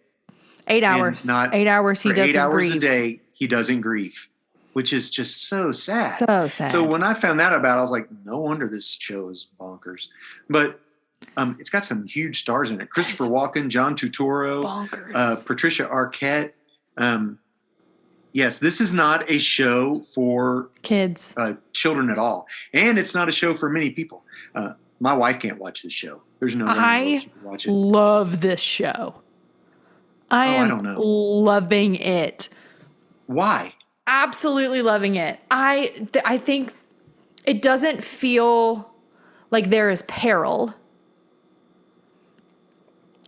8 and hours. not- 8 hours he For doesn't 8 hours grieve. a day, he doesn't grieve, which is just so sad. So sad. So when I found that about it, I was like, no wonder this show is bonkers. But it's got some huge stars in it. Christopher Walken, John Turturro, bonkers. Patricia Arquette. Yes, this is not a show for Kids. children at all. And it's not a show for many people. My wife can't watch this show. There's no way in the world I she can watch it. love this show. I I am don't know. loving it. Why? absolutely loving it. I think it doesn't feel like there is peril.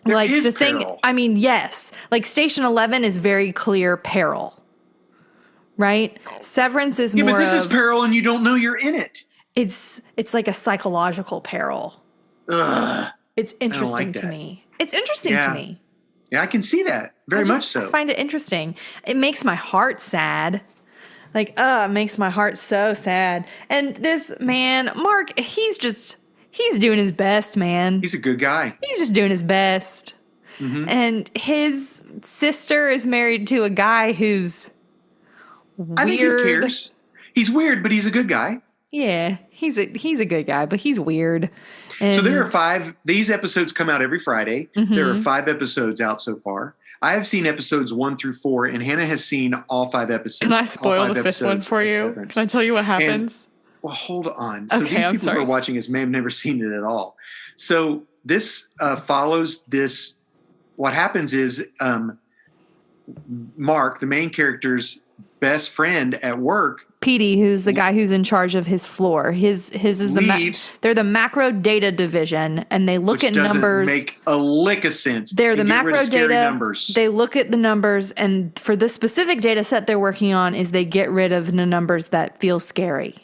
There Like is the thing, peril. I mean, yes. Like Station 11 is very clear peril. Right? Severance is Yeah, more but this is of peril and you don't know you're in it. it's like a psychological peril. Ugh. It's interesting like to that. me. It's interesting to Yeah. me. Yeah, I can see that. Very much so. I find it interesting. It makes my heart sad. Like, it makes my heart so sad. And this man, Mark, he's doing his best, man. He's a good guy. He's just doing his best. Mm-hmm. And his sister is married to a guy who's weird. I think he cares. He's weird, but he's a good guy. Yeah, he's a good guy, but he's weird. And So there are 5. These episodes come out every Friday. Mm-hmm. There are 5 episodes out so far. I have seen episodes 1 through 4, and Hannah has seen all 5 episodes. Can I spoil the 5th one for you? Can I tell you what happens? Well, hold on. So Okay, these I'm people sorry. who are watching this may have never seen it at all. So this follows this. What happens is Mark, the main character's best friend at work, Petey, who's the guy who's in charge of his floor. His is the leaves. they're the macro data division, and they look which at doesn't numbers. make a lick of sense. They're the They get rid macro of scary data. numbers. They look at the numbers, and for the specific data set they're working on, is they get rid of the numbers that feel scary.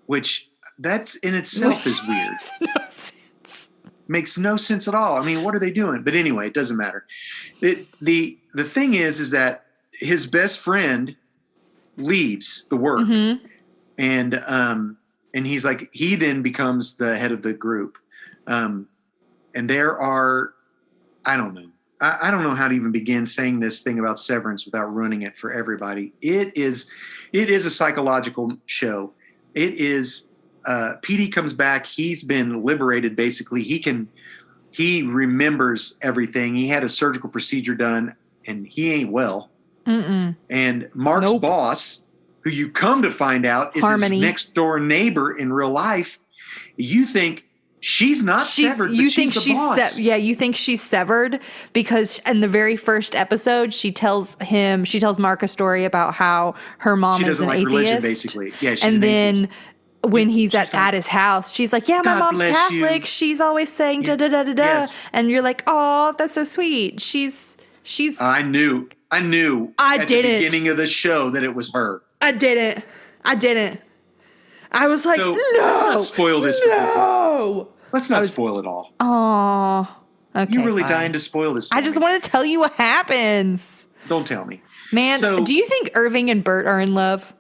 Which that's in itself is weird. No sense. Makes no sense at all. I mean, what are they doing? But anyway, it doesn't matter. The thing is that his best friend leaves the work, Mm-hmm. and he's like, he then becomes the head of the group, and there are, I don't know. I don't know how to even begin saying this thing about Severance without ruining it for everybody. It is a psychological show. It is. PD comes back. He's been liberated. Basically, he remembers everything. He had a surgical procedure done, and he ain't well. Mm-mm. And Mark's Nope. boss, who you come to find out is Harmony. his next door neighbor in real life, you think she's not severed, You but think she's the boss. you think she's severed because in the very first episode she tells Mark a story about how her mom She is doesn't an like atheist. religion, basically. Yeah, she's and an then atheist. when he's She's at his house, she's like, "Yeah, my God mom's bless Catholic. you." She's always saying da da da da da," Yes. and you're like, "Oh, that's so sweet." She's. I knew I at didn't. the beginning of the show that it was her. I didn't. I was like, So, no. let's not spoil this for people. No. Let's not spoil it all. Oh. Okay. You're really fine. dying to spoil this. I just want to tell you what happens. Don't tell me. Man, So- do you think Irving and Bert are in love?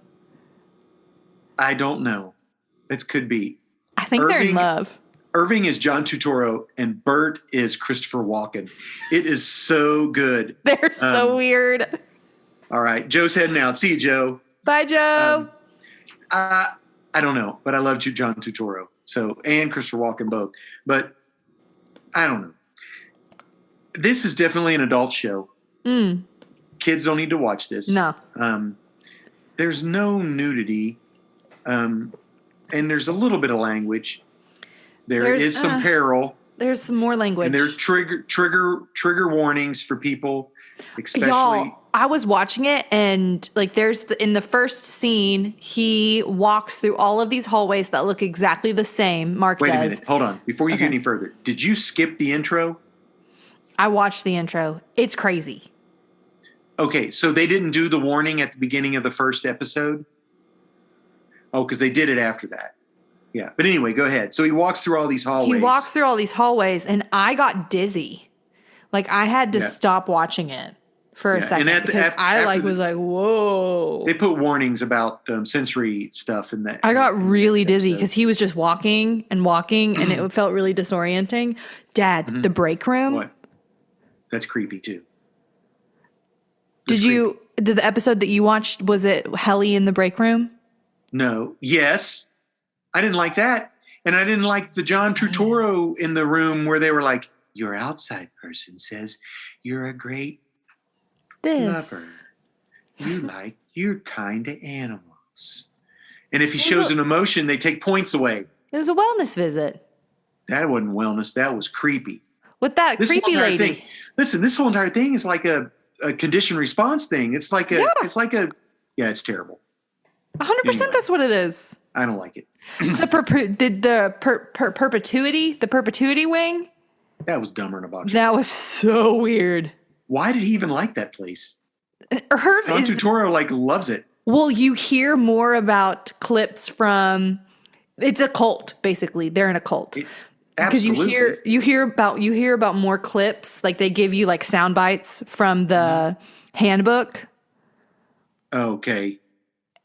I don't know. It could be. I think they're in Irving- love. Irving is John Turturro and Bert is Christopher Walken. It is so good. They're so Um, weird. All right, Joe's heading out. See you, Joe. Bye, Joe. I don't know, but I love John Turturro. So, and Christopher Walken both. But I don't know. This is definitely an adult show. Kids don't need to watch this. No. There's no nudity, and there's a little bit of language. There's, is some peril, There's some more language. and there are trigger warnings for people, especially. Y'all, I was watching it and like in the first scene, he walks through all of these hallways that look exactly the same. Mark Wait a does. minute, hold on. Before you Okay. get any further, did you skip the intro? I watched the intro. It's crazy. Okay, so they didn't do the warning at the beginning of the first episode? Oh, because they did it after that. Yeah, but anyway, go ahead. So he walks through all these hallways. He walks through all these hallways and I got dizzy. Like I had to Yeah. stop watching it for a Yeah, second and because I after like was like, whoa. They put warnings about sensory stuff in that. I got really dizzy episode. because he was just walking and it felt really disorienting. Dad, the break room. What? That's creepy too. Did the episode that you watched, was it Helly in the break room? No. Yes. I didn't like that. And I didn't like the John Turturro in the room where they were like, your outside person says you're a great lover. You're kind to animals. And if he shows an emotion, they take points away. It was a wellness visit That wasn't wellness. That was creepy. with that This creepy whole entire lady. thing, listen, this whole entire thing is like a condition response thing. It's like a, Yeah, it's terrible. 100% Anyway. that's what it is. I don't like it. The perpetuity wing? That was dumber than a box. That was so weird. Why did he even like that place? Herb Don is... Turturro, like, loves it. Well, you hear more about clips from... It's a cult, basically. They're in a cult. Because you hear about more clips. Like, they give you, like, sound bites from the handbook. Okay.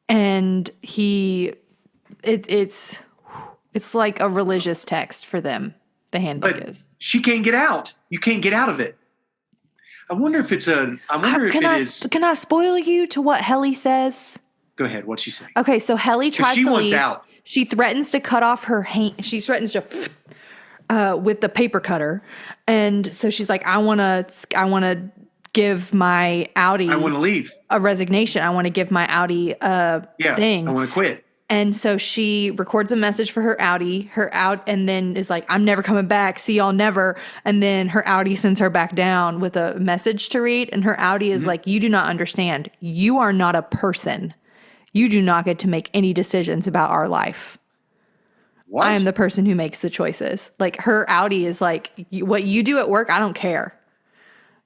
And it's like a religious text for them. The handbook is. She can't get out. You can't get out of it. I wonder if it's a. I wonder if it is. Can I spoil you to what Helly says? Go ahead. What's she saying? Okay, so Helly tries to leave. She wants out. She threatens to cut off her hand. She threatens to with the paper cutter, and so she's like, I want to give my Audi. I want to leave. A resignation. I want to give my Audi thing. I want to quit. And so she records a message for her Audi, and then is like, I'm never coming back. See y'all never. And then her Audi sends her back down with a message to read. And her Audi is like, you do not understand. You are not a person. You do not get to make any decisions about our life. What? I am the person who makes the choices. Like, her Audi is like, what you do at work, I don't care.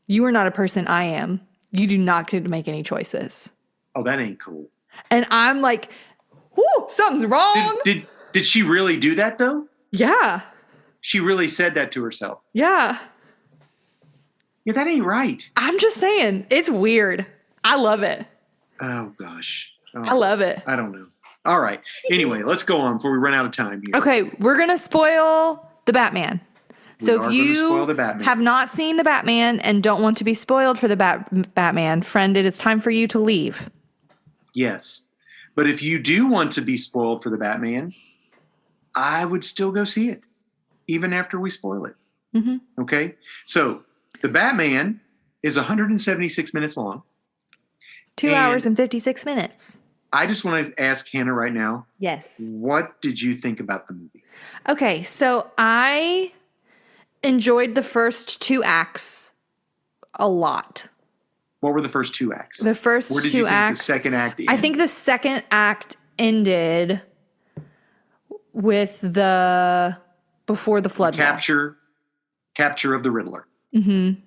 You are not a person, I am. You do not get to make any choices. Oh, that ain't cool. And I'm like, whoo, something's wrong. Did she really do that, though? Yeah. She really said that to herself. Yeah. Yeah, that ain't right. I'm just saying, it's weird. I love it. Oh, gosh. Oh, I love it. I don't know. All right. Anyway, let's go on before we run out of time here. Okay, we're going to spoil the Batman. So if you have not seen the Batman and don't want to be spoiled for the Batman, friend, it is time for you to leave. Yes. But if you do want to be spoiled for the Batman, I would still go see it, even after we spoil it. Mm-hmm. Okay? So the Batman is 176 minutes long. 2 hours and 56 minutes. I just want to ask Hannah right now. Yes. What did you think about the movie? Okay, so I enjoyed the first 2 acts a lot. What were the first 2 acts? The first 2 acts. Where did you think the second act ended? I think the second act ended with before the flood wall. Capture of the Riddler. Mm-hmm.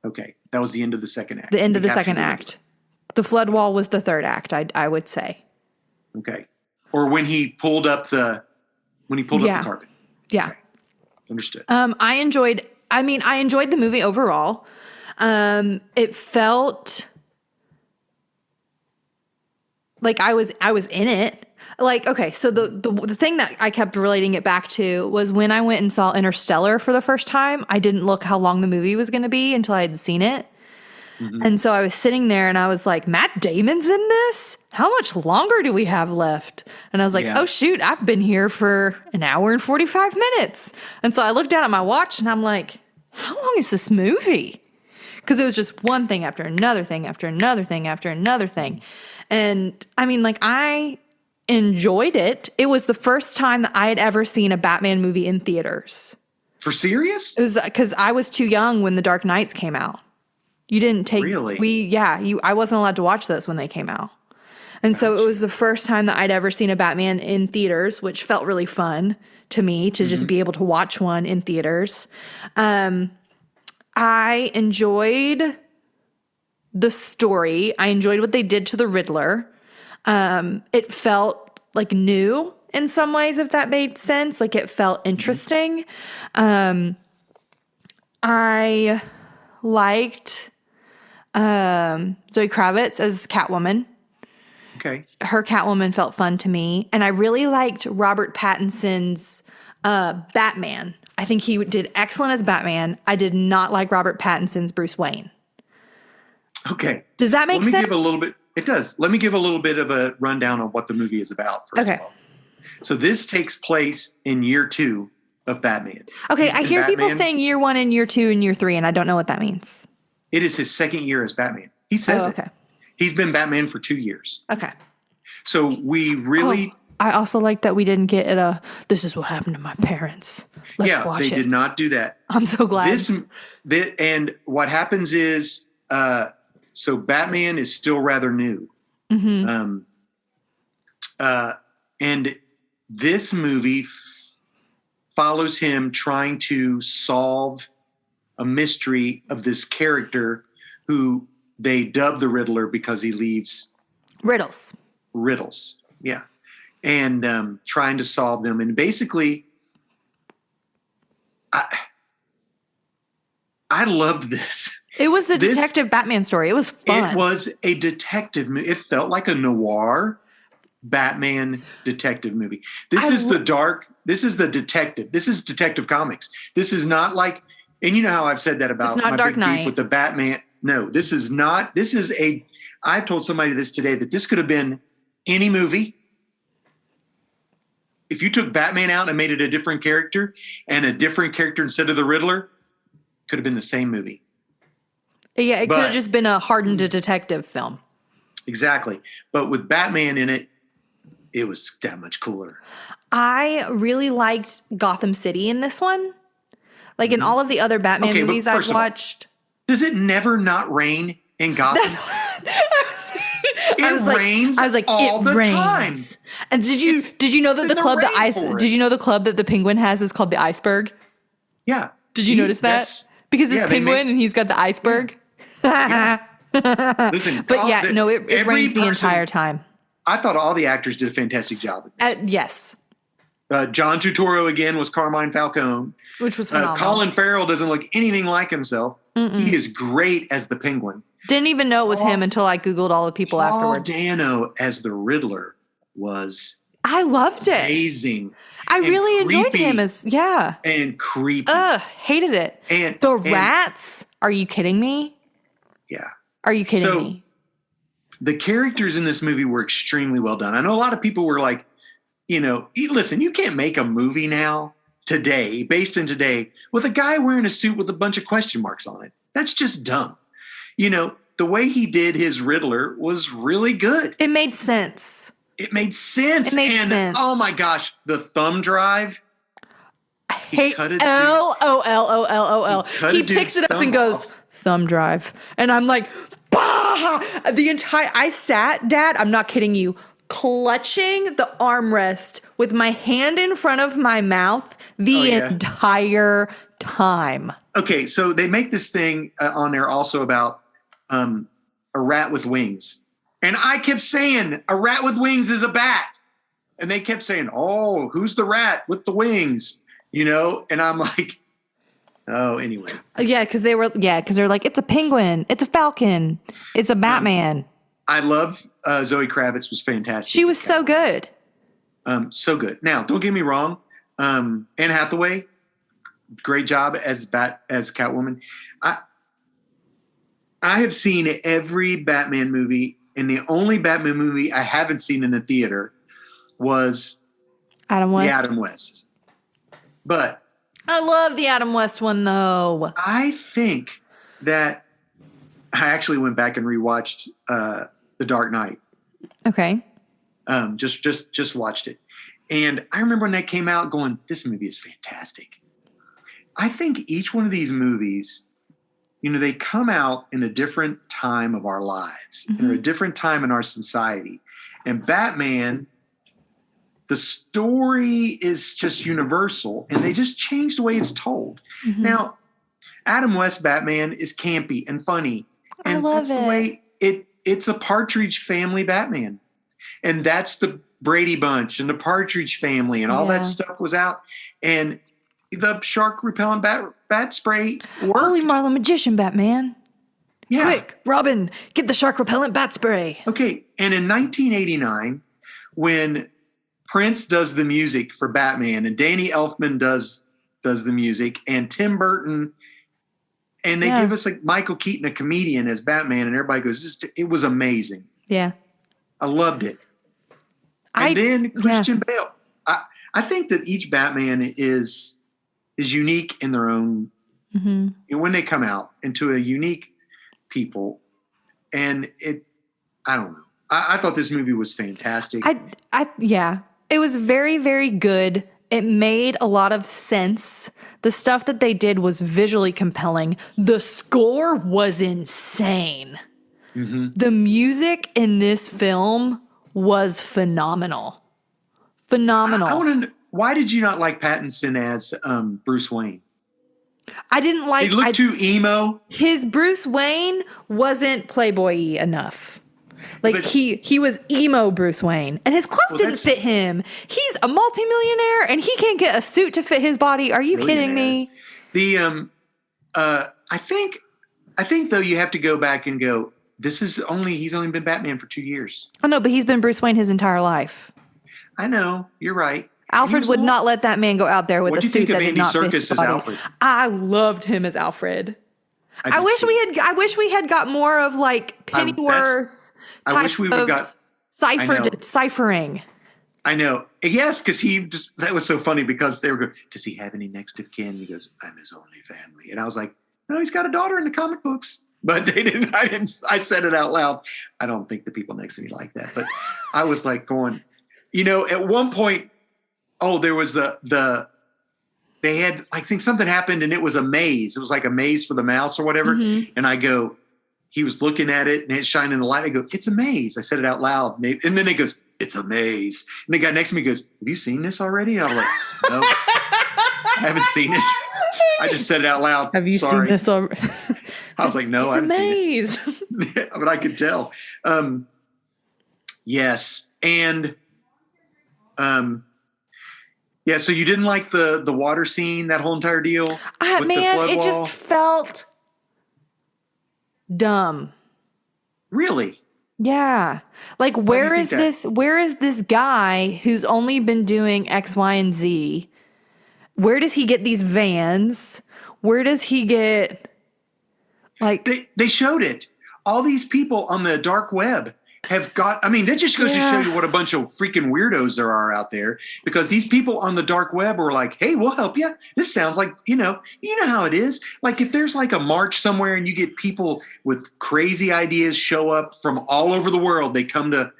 Okay, that was the end of the second act. The end of the second act. The flood wall was the third act, I would say. Okay. Or when he pulled up the carpet. Yeah. Okay. Understood. I enjoyed the movie overall. It felt like I was in it. Like, okay, so the thing that I kept relating it back to was when I went and saw Interstellar for the first time, I didn't look how long the movie was going to be until I had seen it. Mm-hmm. And so I was sitting there and I was like, Matt Damon's in this? How much longer do we have left? And I was like, oh shoot, I've been here for an hour and 45 minutes. And so I looked down at my watch and I'm like, how long is this movie? Because it was just one thing after another thing after another thing after another thing. And I mean, like, I enjoyed it. It was the first time that I had ever seen a Batman movie in theaters. For serious? It was because I was too young when The Dark Knights came out. You didn't take... Really? I wasn't allowed to watch those when they came out. And so it was the first time that I'd ever seen a Batman in theaters, which felt really fun to me to just be able to watch one in theaters. I enjoyed the story. I enjoyed what they did to the Riddler. It felt like new in some ways, if that made sense. Like, it felt interesting. I liked Zoe Kravitz as Catwoman. Okay. Her Catwoman felt fun to me. And I really liked Robert Pattinson's Batman. I think he did excellent as Batman. I did not like Robert Pattinson's Bruce Wayne. Okay. Does that make sense? It does. Let me give a little bit of a rundown on what the movie is about. First of all. So this takes place in year 2 of Batman. Okay, I hear people saying year 1 and year 2 and year 3, and I don't know what that means. It is his second year as Batman. He says it. He's been Batman for 2 years. Okay. So we really... I also like that we didn't get this is what happened to my parents. Let's watch it. They did not do that. I'm so glad. And what happens is, so Batman is still rather new. Um, and this movie follows him trying to solve a mystery of this character who they dub the Riddler because he leaves Riddles. Yeah. And trying to solve them. And basically, I loved this. It was a detective Batman story. It was fun. It was a detective movie. It felt like a noir Batman detective movie. This is the detective. This is Detective Comics. This is not like, and you know how I've said that about my Dark big Knight beef with the Batman. No, this is not. This is I've told somebody this today that this could have been any movie. If you took Batman out and made it a different character and a different character instead of the Riddler, could have been the same movie. Yeah, it could have just been a hardened detective film. Exactly. But with Batman in it, it was that much cooler. I really liked Gotham City in this one. Like in all of the other Batman movies I've watched. Does it never not rain in Gotham? It rains all the time. And did you know that did you know the club that the Penguin has is called the Iceberg? Yeah. Did you notice that? Because it's Penguin and he's got the iceberg. Yeah. Listen, but it rains the entire time. I thought all the actors did a fantastic job. Yes. John Turturro again was Carmine Falcone, which was phenomenal. Colin Farrell doesn't look anything like himself. He is great as the Penguin. Didn't even know it was him until I Googled all the people afterwards. Paul Dano as the Riddler was I loved it. Amazing. I really enjoyed him as and creepy. Hated it. And the rats. Are you kidding me? Yeah. Are you kidding me? The characters in this movie were extremely well done. I know a lot of people were like, listen, you can't make a movie now today, based in today, with a guy wearing a suit with a bunch of question marks on it. That's just dumb. The way he did his Riddler was really good. It made sense. Oh my gosh, the thumb drive. He picks it up and goes, thumb drive. And I'm like, bah! I sat, Dad, I'm not kidding you, clutching the armrest with my hand in front of my mouth the entire time. Okay, so they make this thing on there also about a rat with wings. And I kept saying, a rat with wings is a bat. And they kept saying, oh, who's the rat with the wings? And I'm like, oh, anyway. Yeah, because they're like, it's a penguin, it's a falcon, it's a Batman. I love Zoe Kravitz was fantastic. She was so good. So good. Now, don't get me wrong. Anne Hathaway, great job as Catwoman. I have seen every Batman movie, and the only Batman movie I haven't seen in a theater was Adam West. The Adam West. But I love the Adam West one, though. I think that I actually went back and rewatched The Dark Knight. Okay. Just watched it. And I remember when that came out going, this movie is fantastic. I think each one of these movies, they come out in a different time of our lives, in a different time in our society. And Batman, the story is just universal, and they just changed the way it's told. Now, Adam West Batman is campy and funny. And I love that's the way it's a Partridge Family Batman. And that's the Brady Bunch and the Partridge Family and all that stuff was out. And the shark repellent bat spray worked. Holy Marlin Magician Batman. Yeah. Quick, Robin, get the shark repellent bat spray. Okay. And in 1989, when Prince does the music for Batman and Danny Elfman does the music and Tim Burton, and they give us like Michael Keaton, a comedian, as Batman, and everybody goes, it was amazing. Yeah. I loved it. And then Christian Bale. I think that each Batman is unique in their own, when they come out into a unique people. And I don't know. I thought this movie was fantastic. It was very, very good. It made a lot of sense. The stuff that they did was visually compelling. The score was insane. The music in this film was phenomenal. Phenomenal. I want to. Why did you not like Pattinson as Bruce Wayne? I didn't like. He looked too emo. His Bruce Wayne wasn't playboy-y enough. Like But- he was emo Bruce Wayne, and his clothes didn't fit him. He's a multimillionaire, and he can't get a suit to fit his body. Are you kidding me? The I think though you have to go back and go. He's only been Batman for 2 years. I know, but he's been Bruce Wayne his entire life. I know, you're right. Alfred would not let that man go out there with a suit that did not fit his body. Alfred? I loved him as Alfred. I wish we had got more of like Pennyworth. I wish we would have got ciphering. I know. Yes, because that was so funny because they were going, does he have any next of kin? He goes, I'm his only family. And I was like, no, he's got a daughter in the comic books. But I said it out loud. I don't think the people next to me like that. But I was like going, at one point, there was they had, I think something happened and it was a maze. It was like a maze for the mouse or whatever. Mm-hmm. And I go, he was looking at it and it's shining the light. I go, it's a maze. I said it out loud. And then he goes, it's a maze. And the guy next to me goes, have you seen this already? And I'm like, no, I haven't seen it. I just said it out loud. Have you seen this already? I was like, no, I haven't maze. seen it. But I could tell. Yes. And yeah, so you didn't like the water scene, that whole entire deal? Man, it just felt dumb. Really? Yeah. Like, where is this guy who's only been doing X, Y, and Z? Where does he get these vans? Where does he get, like... They showed it. All these people on the dark web have got... I mean, that just goes to show you what a bunch of freaking weirdos there are out there. Because these people on the dark web are like, hey, we'll help you. This sounds like, you know how it is. Like, if there's like a march somewhere and you get people with crazy ideas show up from all over the world, they come to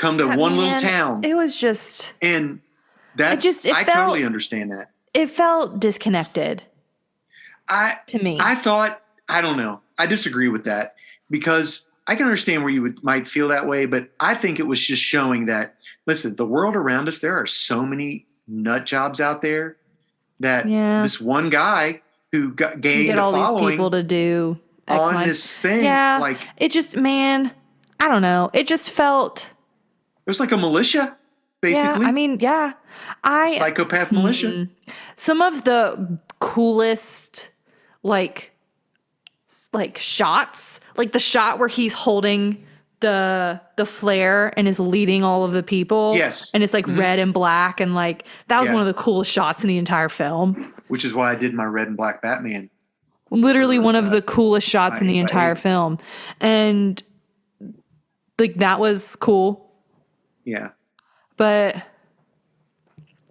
one little town. It was just... And that's... I totally understand that. It felt disconnected to me. I thought, I don't know. I disagree with that because I can understand where you might feel that way, but I think it was just showing that, listen, the world around us, there are so many nut jobs out there that this one guy who gained a following these people to do X, on this thing. Yeah, like it just, I don't know. It just felt... It was like a militia, basically. Yeah, I mean, yeah. Psychopath militia. Some of the coolest, like shots, like the shot where he's holding the flare and is leading all of the people. Yes. And it's like red and black. And like, that was one of the coolest shots in the entire film. Which is why I did my red and black Batman. Literally one of the coolest shots in the entire film. And like, that was cool. Yeah. But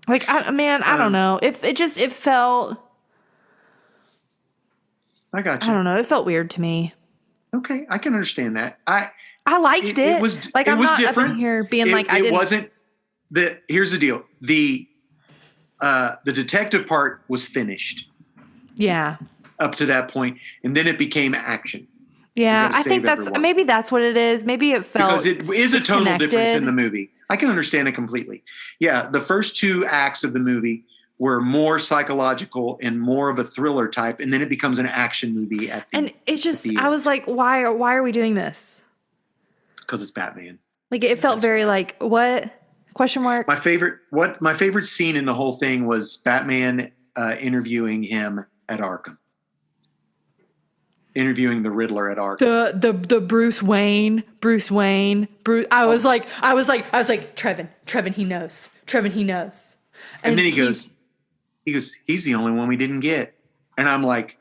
like, I don't know. It felt... I got you. I don't know. It felt weird to me. Okay, I can understand that. I liked it. It was like it I'm was not different. Up in here being like I didn't. It wasn't the. Here's the deal. The detective part was finished. Yeah. Up to that point, and then it became action. Yeah, I think maybe that's what it is. Maybe it felt because it is a total difference in the movie. I can understand it completely. Yeah, the first two acts of the movie were more psychological and more of a thriller type, and then it becomes an action movie at the And it just, I was like, why are we doing this? Because it's Batman. Like, it felt very like, what? Question mark? My favorite scene in the whole thing was Batman interviewing him at Arkham. Interviewing the Riddler at Arkham. The Bruce Wayne. I was like, Trevin, he knows. And then he goes, he's the only one we didn't get. And I'm like,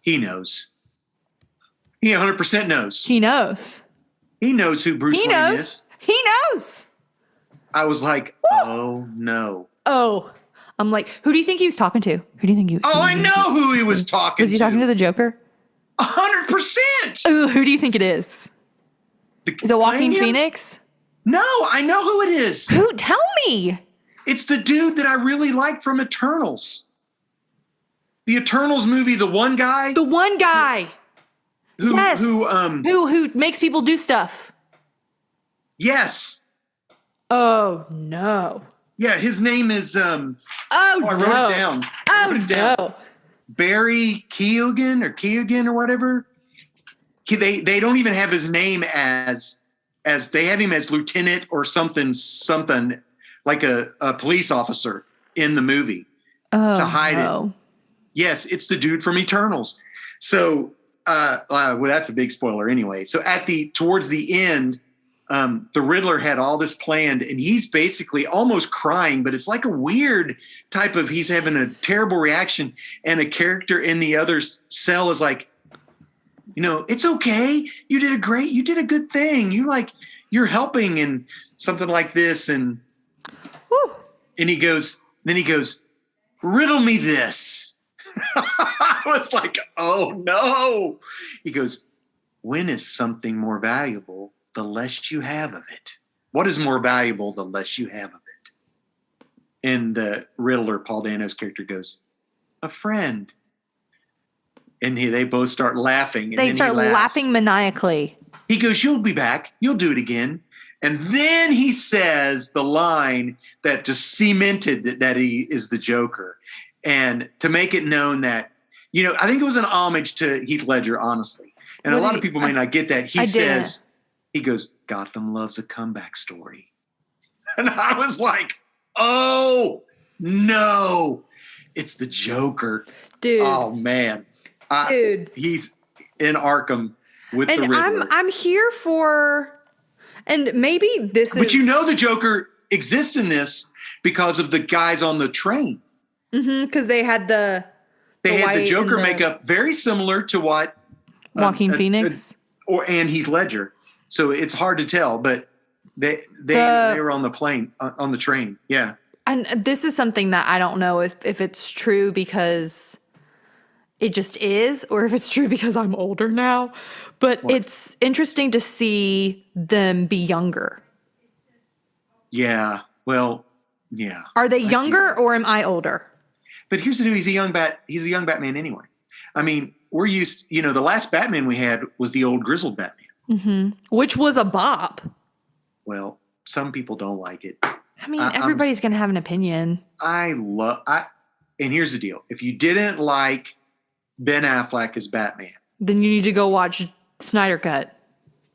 he knows. He 100% knows. He knows. He knows who Bruce Wayne is. He knows. I was like, oh no. Oh, I'm like, who do you think he was talking to? I know who he was talking to. Was he talking to the Joker? 100%. Ooh, who do you think it is? Is it Joaquin Phoenix? No, I know who it is. Who? Tell me. It's the dude that I really like from Eternals. The Eternals movie, the one guy. Yes. Who Who makes people do stuff? yes. Oh no. Yeah, his name is Oh I no. wrote it down. I wrote it down. No. Barry Keoghan or whatever. They don't even have his name as they have him as lieutenant or something like a police officer in the movie to hide it. Yes, it's the dude from Eternals. So well, that's a big spoiler anyway. So towards the end, the Riddler had all this planned, and he's basically almost crying, but it's like a weird type of, he's having a terrible reaction, and a character in the other cell is like, it's okay. You did a good thing. You're helping and something like this. And, and he goes, riddle me this. I was like, oh no. He goes, when is something more valuable, the less you have of it? What is more valuable, the less you have of it? And the Riddler, Paul Dano's character, goes, a friend. And they both start laughing. And they start laughing maniacally. He goes, you'll be back. You'll do it again. And then he says the line that just cemented that he is the Joker. And to make it known that, I think it was an homage to Heath Ledger, honestly. And a lot of people may not get that. He goes, Gotham loves a comeback story. And I was like, oh, no, it's the Joker. Dude. Oh, man. Dude. He's in Arkham with the Riddler. I'm here for, and maybe this is. But the Joker exists in this because of the guys on the train. Because they had the Joker makeup very similar to what Joaquin Phoenix and Heath Ledger. So it's hard to tell, but they were on the plane on the train. Yeah. And this is something that I don't know if it's true because it just is, or if it's true because I'm older now. But it's interesting to see them be younger. Yeah. Well, yeah. Are they younger or am I older? But here's the deal: he's a young Batman anyway. I mean, we're used. The last Batman we had was the old grizzled Batman, which was a bop. Well, some people don't like it. I mean, everybody's gonna have an opinion. And here's the deal: if you didn't like Ben Affleck as Batman, then you need to go watch Snyder Cut.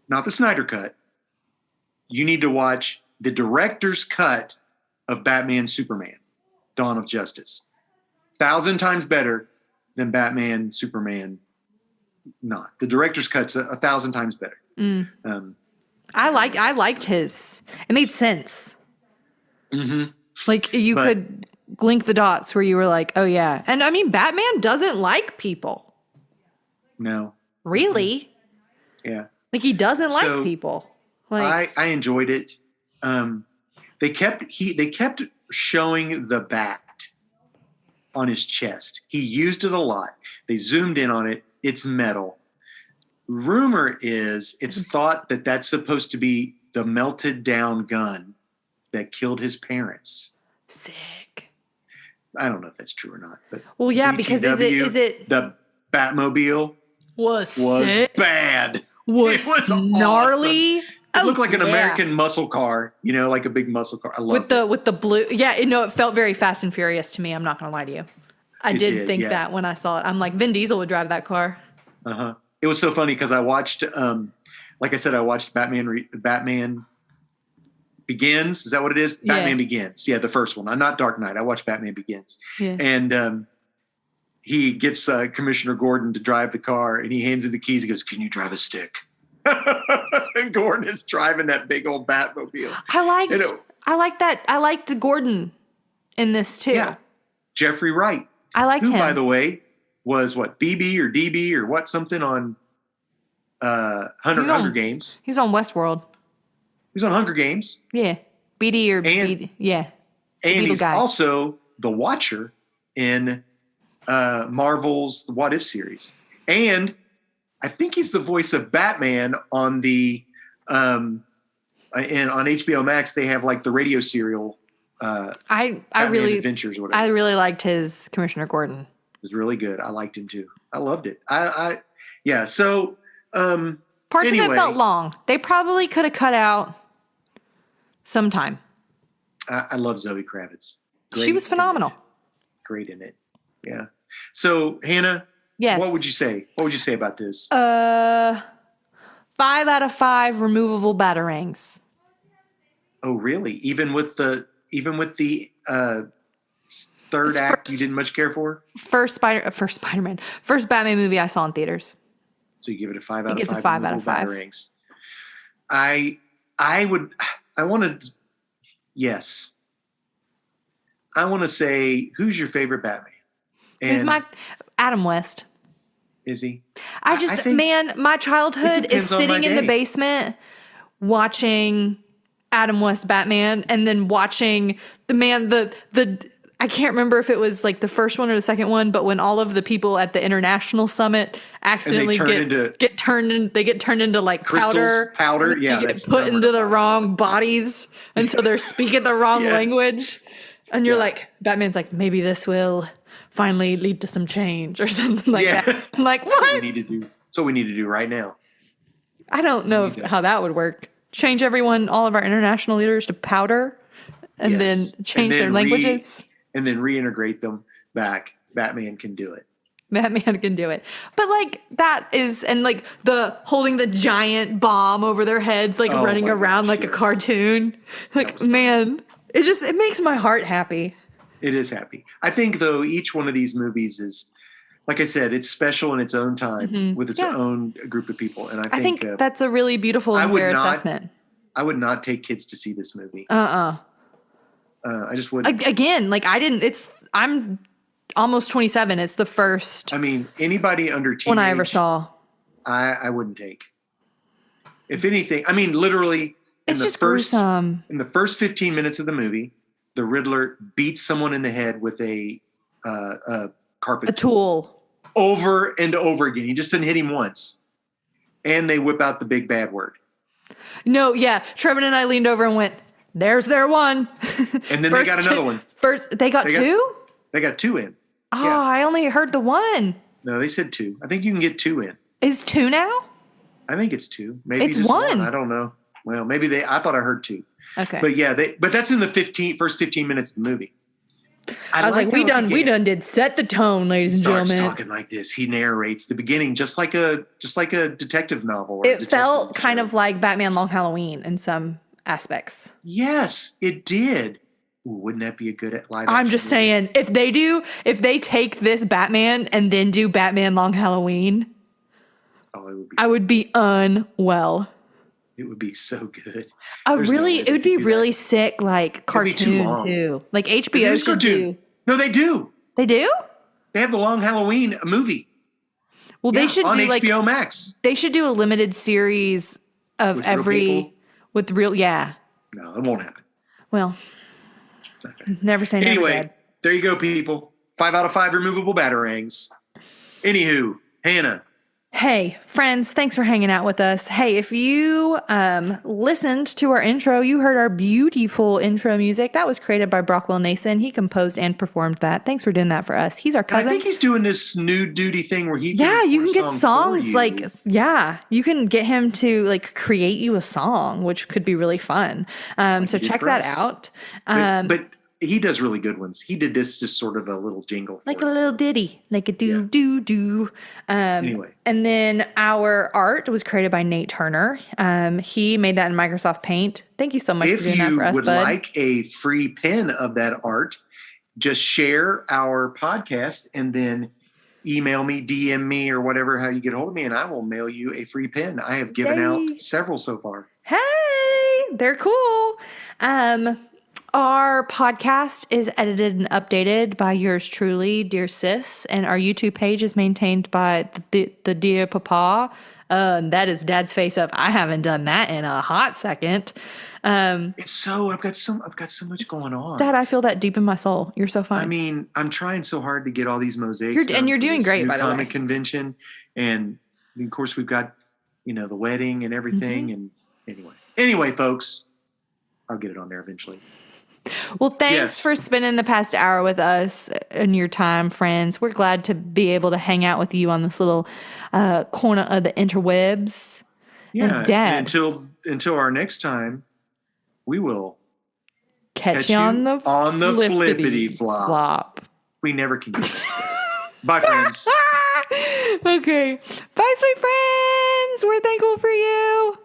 Not the Snyder Cut. You need to watch the director's cut of Batman Superman, Dawn of Justice. 1,000 times better than Batman Superman. Not the director's cut's 1,000 times better. I liked his. It made sense. Mm-hmm. Like you could link the dots where you were like, oh yeah. And I mean, Batman doesn't like people. No. Really? Yeah. Like he doesn't like people. Like I enjoyed it. They kept showing the bat on his chest. He used it a lot. They zoomed in on it. It's metal. Rumor is it's thought that that's supposed to be the melted down gun that killed his parents. Sick. I don't know if that's true or not, but well, yeah, because is it the Batmobile was sick. Bad. Was gnarly. Awesome. It looked like an American muscle car, like a big muscle car. I love it. With the blue. Yeah, it felt very Fast and Furious to me. I'm not going to lie to you. I did think that when I saw it. I'm like, Vin Diesel would drive that car. Uh-huh. It was so funny because I watched, like I said, I watched Batman Begins. Is that what it is? Yeah. Batman Begins. Yeah, the first one. Not Dark Knight. I watched Batman Begins. Yeah. And he gets Commissioner Gordon to drive the car, and he hands him the keys. He goes, "Can you drive a stick?" And Gordon is driving that big old Batmobile. I liked the Gordon in this too. Yeah. Jeffrey Wright. I liked him. Who, by the way, was BB or DB or what something on Hunger Games. He's on Westworld. He's on Hunger Games. Yeah. BD. Yeah. And he's also the Watcher in Marvel's The What If series. And I think he's the voice of Batman on the and on HBO Max. They have like the radio serial. I really Adventures or whatever. I really liked his Commissioner Gordon. It was really good. I liked him too. I loved it. Yeah. So Parts of Anyway. it felt long. They probably could have cut out some time. I love Zoe Kravitz. She was phenomenal. Great in it. Yeah. So Hannah, Yes. what would you say? What would you say about this? 5 out of 5 removable batarangs. Oh, really? Even with the third act you didn't much care for? First Batman movie I saw in theaters. So you give it a 5 out of 5. It gets a 5 out of 5. Batarangs. I want to. Yes. I want to say, who's your favorite Batman? Who's my Adam West? Is he? I think my childhood is sitting in the basement watching Adam West Batman and then watching the I can't remember if it was like the first one or the second one, but when all of the people at the international summit accidentally get turned into like powder. Yeah, they get put into the wrong bodies, and so they're speaking the wrong language. And you're like, Batman's like, maybe this will finally lead to some change or something like that. I'm like, what? That's what we need to do right now. I don't know how that would work. Change all of our international leaders to powder and then change their languages. And then reintegrate them back. Batman can do it. Batman can do it. But like that is, and like the holding the giant bomb over their heads, like running around like a cartoon. Like, man, it makes my heart happy. It is happy. I think though, each one of these movies is, like I said, it's special in its own time with its own group of people. And I think that's a really beautiful and fair assessment. I would not take kids to see this movie. I just wouldn't. Again, like I'm almost 27. It's the first. I mean, anybody under teenage. One I ever saw. I wouldn't take. If anything, I mean, literally. It's just gruesome. In the first 15 minutes of the movie, the Riddler beats someone in the head with a carpet tool. Over and over again. He just didn't hit him once. And they whip out the big bad word. No, yeah. Trevin and I leaned over and went, there's their one. And then they got another one. They got two? They got 2 in. Oh, yeah. I only heard the one. No, they said 2. I think you can get 2 in. Is 2 now? I think it's 2. Maybe it's just 1. I don't know. Well, maybe I thought I heard 2. Okay. But yeah, but that's in the first 15 minutes of the movie. I was like, we done did set the tone, ladies and gentlemen. Starts talking like this. He narrates the beginning just like a detective novel. It felt kind of like Batman Long Halloween in some aspects. Yes, it did. Ooh, wouldn't that be a good live action I'm just saying, if they take this Batman and then do Batman Long Halloween, I would be unwell. It would be so good. It would be really sick, like cartoon too. Like HBO should do. No, they do. They do? They have the Long Halloween movie. Well, they should on do HBO Max. They should do a limited series of with real. Yeah. No, it won't happen. Well, never say never. Anyway, there you go, people. 5 out of 5 removable batarangs. Anywho, Hannah. Hey, friends, thanks for hanging out with us. Hey, if you listened to our intro, you heard our beautiful intro music. That was created by Brockwell Nason. He composed and performed that. Thanks for doing that for us. He's our cousin. I think he's doing this new duty thing where he you can get songs you can get him to like create you a song, which could be really fun. So check that out. But he does really good ones. He did this just sort of a little jingle. Like a little ditty. Like a do. Anyway. And then our art was created by Nate Turner. He made that in Microsoft Paint. Thank you so much for doing that for us, bud. If you would like a free pin of that art, just share our podcast and then email me, DM me, or whatever, how you get a hold of me, and I will mail you a free pin. I have given out several so far. Hey, they're cool. Our podcast is edited and updated by yours truly, Dear Sis, and our YouTube page is maintained by the Dear Papa. That is Dad's face up. I haven't done that in a hot second. I've got so much going on. Dad, I feel that deep in my soul. You're so fun. I mean, I'm trying so hard to get all these mosaics. You're doing great, by the way. Comic convention, and of course we've got the wedding and everything. And anyway, folks, I'll get it on there eventually. Well, thanks Yes. for spending the past hour with us and your time, friends. We're glad to be able to hang out with you on this little corner of the interwebs. Yeah. And Dad, Until our next time, we will catch you on the flippity flop. We never can get it. Bye, friends. Okay. Bye, sweet friends. We're thankful for you.